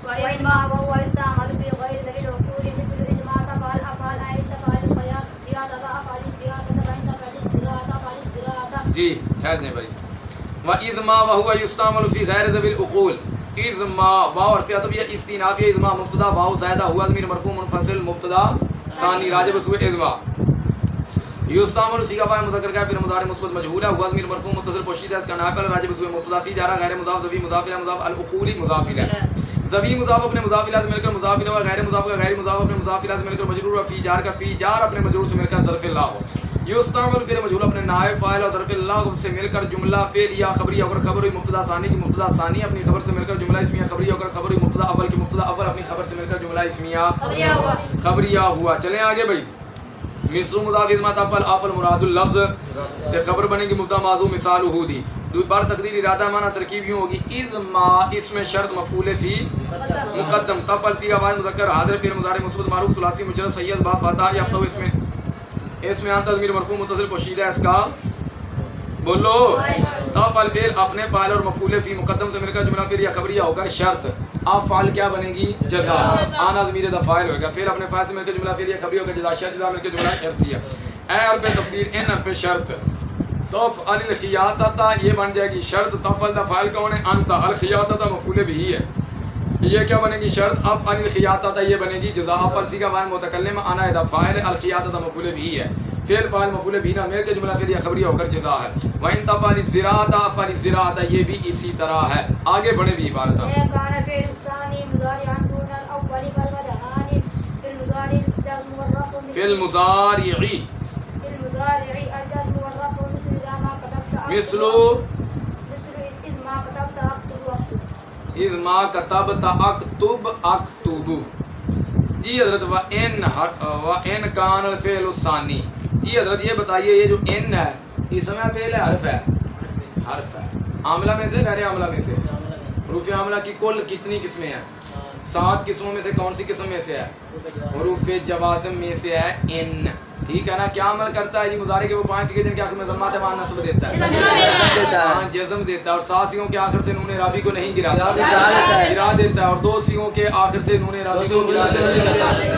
وإجماع وهو يستعمل في غير ذوي العقول مثل إجماع تفعل أفعل أي تفعل قيادة أفعل قيادة فإن تفعل الزراعة أفعل الزراعة. جی ٹھہر جائیں بھائی. وإذما وهو يستعمل في غير ذوي العقول، اذما واو حرف عطف یہ استئنافیہ، اذما مبتدا واو زائدہ ہوا ضمیر مرفوع منفصل مبتدا ثانی راجع بس ہوئے اذما. یستعمل صیغہ فاعل مذکر کا پھر مضارع مثبت مجہول ہے، ہوا ضمیر مرفوع متصل پوشیدہ ہے، اس کا نائب ہے راجع بس ہوئے مبتدا فی جارہ غیر مضاف ضمیر مضاف الیہ مضاف العقول مضاف الیہ. ضمیر مضاف اپنے مضاف الیہ سے مل کر مضاف الیہ، اور غیر مضاف کا غیر مضاف اپنے مضاف الیہ سے مل کر مجرور، اور فی جار کا فی جار اپنے مجرور سے مل کر ظرف اللہ ہو. یستعمل فعل مجہول اپنے نائب فاعل اور ظرف اللہ سے مل کر جملہ فعلیہ خبریہ ہو کر خبر ہوئی مبتدا ثانی کی مبتدا ثانی اپنی خبر سے مل کر جملہ اسمیہ خبریہ ہو کر خبر ہوئی مبتدا اول کی مبتدا اول اپنی خبر سے مل کر جملہ اسمیہ خبریہ ہوا. چلیں آگے بھائی. مثل مضاف اذما تفعل افعل مراد اللفظ تے خبر بنے گی مبتدا موضوع مثال ہودی. دو بار تقدیر ارادہ معنی ترکیب یوں ہوگی اذما اس میں شرط مفعول فی مقدم، تفعل صیغہ واحد مذکر حاضر فعل مضارع مثبت معروف ثلاثی مجرد سید با فتح یافتہ. اس میں انت ضمیر مرفوع متصل پوشیدہ ہے، اس کا بولو تفعل فعل اپنے فاعل اور مفعول فی مقدم سے مل کر جملہ فعلیہ خبریہ ہو کر شرط، افعال کیا بنے گی جزا، انا ضمیر دا فاعل ہوگا، فعل اپنے فاعل سے مل کر جملہ فعلیہ خبریہ ہو کر جزا، شرط جزا مل کر جملہ شرطیہ. اے حرف تفسیر ان حرف شرط، تفعل الخیاطۃ یہ بن جائے گی شرط، تفعل دا فاعل کون ہے انت، الخیاطۃ مفعول بھی ہے، یہ کیا بنے گی شرط، افعل الخیاطۃ یہ بنے گی جزا. افعل صیغہ واحد متکلم انا دا فاعل الخیاطۃ مفعول بھی ہے، فعل فاعل مفعول بھی نہ مل کے جملہ فعلیہ خبریہ ہو کر جزا ہے. وان تفعل الزراعۃ افعل الزراعۃ یہ بھی اسی طرح ہے. آگے بڑھے بھی عبارت كان فعل الثاني مضارعا دون الأول فالوجهان في المضارع الجزم والرفع فی المضارع في المضارع الجزم والرفع مثل إذا ما كتبت مثل إذ ما كتبت أكتب أكتب. اذ ما کتبت اکتب اکتب. جی حضرت وَإِن كَانَ الْفِعْلُ الثَّانِي، جی حضرت یہ بتائیے یہ جو ان ہے اسم ہے فعل ہے حرف ہے؟ حرف ہے. عاملہ میں سے غیر عاملہ میں سے؟ حروف عاملہ کی کل کتنی قسمیں ہیں؟ 7 قسموں میں سے کون سی قسم میں سے ہے؟ حروف جوازم میں سے ہے ان. ٹھیک ہے نا. کیا عمل کرتا ہے جی مضارع کے وہ 5 صیغے جن کے آخر میں ضمات ہے وہاں نصب دیتا ہے، ہاں جزم دیتا ہے، اور 7 صیغوں کے آخر سے نون راوی کو نہیں گراتا، گرا دیتا ہے، اور 2 صیغوں کے آخر سے نون راوی کو گرا دیتا ہے.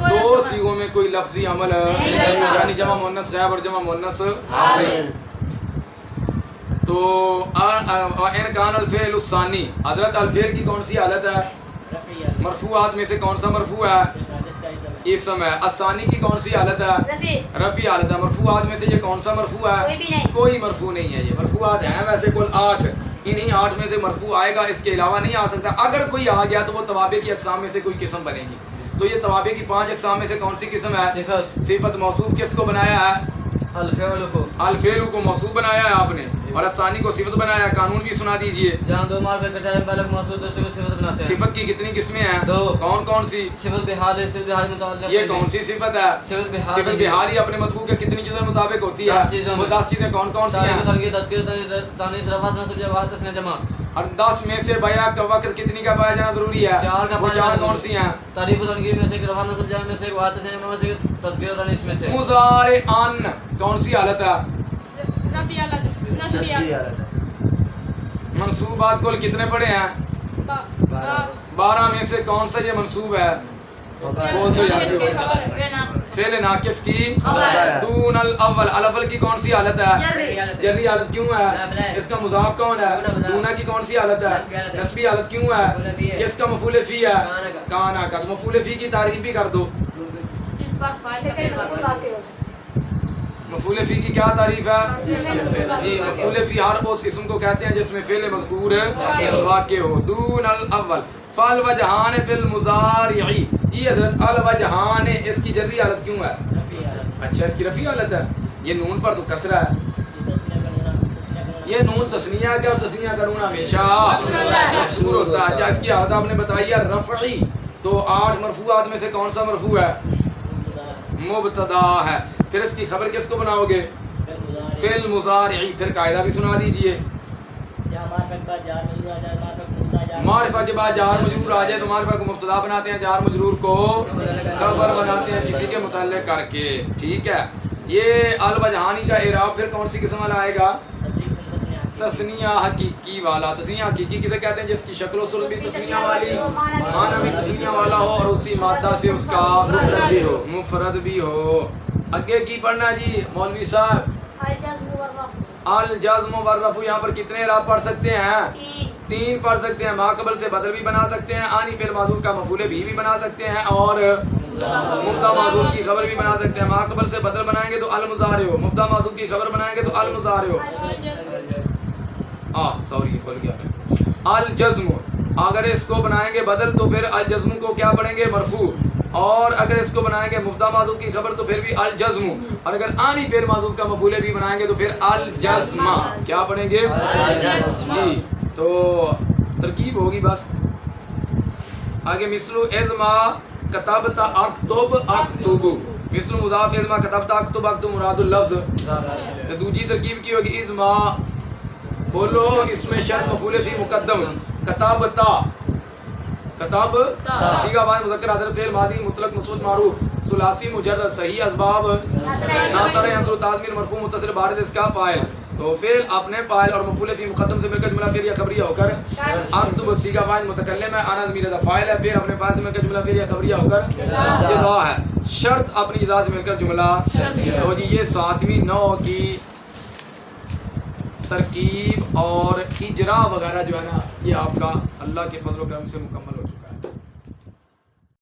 2 صیغوں میں کوئی لفظی عمل یعنی جمع مؤنث غائب اور جمع مؤنث حاضر. تو ان کان الفعل الثانی، حضرت الفعل کی کون سی حالت ہے؟ مرفوعات میں سے کون سا مرفوع ہے؟ اسم ہے. الثانی کی کون سی حالت ہے؟ رفیع حالت ہے. مرفوعات میں سے یہ کون سا مرفوع ہے؟ کوئی مرفوع نہیں ہے. یہ مرفوعات ہیں ویسے کل 8، انہی 8 میں سے مرفوع آئے گا، اس کے علاوہ نہیں آ سکتا. اگر کوئی آ گیا تو وہ توابع کی اقسام میں سے کوئی قسم بنے گی. تو یہ توابع کی 5 اقسام میں سے کون سی قسم ہے؟ صفت. موصوف کس کو بنایا ہے؟ الفعل کو، الفعل کو موصوف بنایا ہے آپ نے، اور الثانی کو صفت بنایا ہے. قانون بھی سنا دیجئے. جہاں 2 معرفت اکٹھا ہے پہلے موصوف دوسرے کو صفت بناتے ہیں. صفت کی کتنی قسمیں ہیں؟ 2. کون کون سی؟ صفت بحال ہے، صفت بحال متعلق. یہ کون سی صفت ہے؟ صفت بحال. صفت بحال ہی اپنے مطلوب کے کتنی چیزوں کے مطابق ہوتی ہے؟ وہ 10 چیزیں کون کون سی ہیں؟ تانیث رفعت نصب جواب تسنیہ جمع. اور 10 میں سے بیان کا وقت کتنی کا پایا جانا ضروری ہے؟ 4 کا. وہ 4 کون سی ہیں؟ تعریف و تنکیر میں سے، رفعت نصب جمع میں سے، واحد تسنیہ جمع میں سے، تذکیر و تانیث میں سے. مضارعان کون سی حالت ہے؟ منصوبات کل کتنے پڑے ہیں؟ 12 میں سے کون سا یہ منصوب ہے؟ بول دو یار. فعل ناقص کی دون الاول، الاول کی کون سی حالت ہے؟ جری حالت کیوں ہے؟ اس کا مضاف کون ہے؟ دونا کی کون سی حالت ہے؟ نسبی حالت کیوں ہے؟ کس کا مفعول فی ہے؟ کانا کا. مفعول فی کی تعریف بھی کر دو. مفعول فی کی کیا تعریف ہے؟ مفعول فی ہر اس اسم کو کہتے ہیں جس میں فعل مذکور واقع ہو. دون الاول. فالوجہان فی المضارع، یہ حضرت الوجہان اس کی جری حالت کیوں ہے؟ اچھا اس کی رفیع حالت ہے. یہ نون پر تو کسرہ ہے. یہ نون تسنیہ کا اور تسنیہ کا نون ہمیشہ مکسور ہوتا ہے. اچھا اس کی حالت آپ نے بتائی ہے رفعی. تو 8 مرفوعات میں سے کون سا مرفوع ہے؟ مبتدا ہے. پھر اس کی خبر کس کو بناؤ گے؟ فعل مضارعی. پھر قاعدہ بھی سنا دیجئے. معرفہ کے بعد جار مجرور آ جائے تو معرفہ کو مبتدا بناتے ہیں, جار مجرور کو خبر بناتے ہیں کسی کے متعلق کر کے. ٹھیک ہے. یہ الوجہانی کا اعراب پھر کون سی قسم والا آئے گا؟ تسنیہ حقیقی والا. تسنیہ حقیقی کسے کہتے ہیں؟ جس کی شکل و صورت بھی تسنیہ والی, معنی بھی تسنیہ والا ہو, اور اسی مادہ سے اس کا مفرد بھی ہو. آگے کی پڑھنا جی مولوی صاحب؟ الجزم والرفع. یہاں پر کتنے اعراب پڑھ سکتے ہیں؟ 3 پڑھ سکتے ہیں. ما قبل سے بدل بھی بنا سکتے ہیں, آنی فعل معذوف کا مفعول بھی بنا سکتے ہیں, اور مبتدا معذوف کی خبر بھی بنا سکتے ہیں. ما قبل سے بدل بنائیں گے تو المضارع, مبتدا معذوف کی خبر بنائیں گے تو المضارع. سوری بھول گیا میں. الجزم اگر اس کو بنائیں گے بدل تو پھر الجزم کو کیا پڑھیں گے؟ مرفوع. اور اگر اس کو بنائیں گے مبتدا معذوف کی خبر تو پھر بھی الجزم. اور اگر آنی فعل معذوف کا مفعول بھی بنائیں گے تو پھر الجزم. کیا پڑھیں گے؟ جی. تو ترکیب ہوگی بس. آگے مثل ازما کتبت اکتب اکتب. مثل مضاف ازما کتبت اکتب اکتب مراد اللفظ. دوسری ترکیب کی ہوگی ازما بولو اس میں شرط مفعول فی مقدم. کتابتا کتاب صیغہ بعد مذکر حاضر فعل ماضی مطلق مسعود معروف ثلاثی مجرد صحیح اسباب ناصر ینصر تعظمیر مرفوع متصل بارد اس کا فاعل. تو فعل اپنے فاعل اور مفعول فی مقدم سے مل کر جملہ فعلیہ خبریہ ہو کر اکتب صیغہ بعد متکلم ہے, انا ضمیر فاعل ہے, فعل اپنے فاعل سے مل کر جملہ فعلیہ خبریہ ہو کر جزا ہے, شرط اپنی جزا سے مل کر جملہ. تو جی یہ 7ویں نوع کی ترکیب اور اجرا وغیرہ جو ہے نا یہ آپ کا اللہ کے فضل و کرم سے مکمل ہو چکا.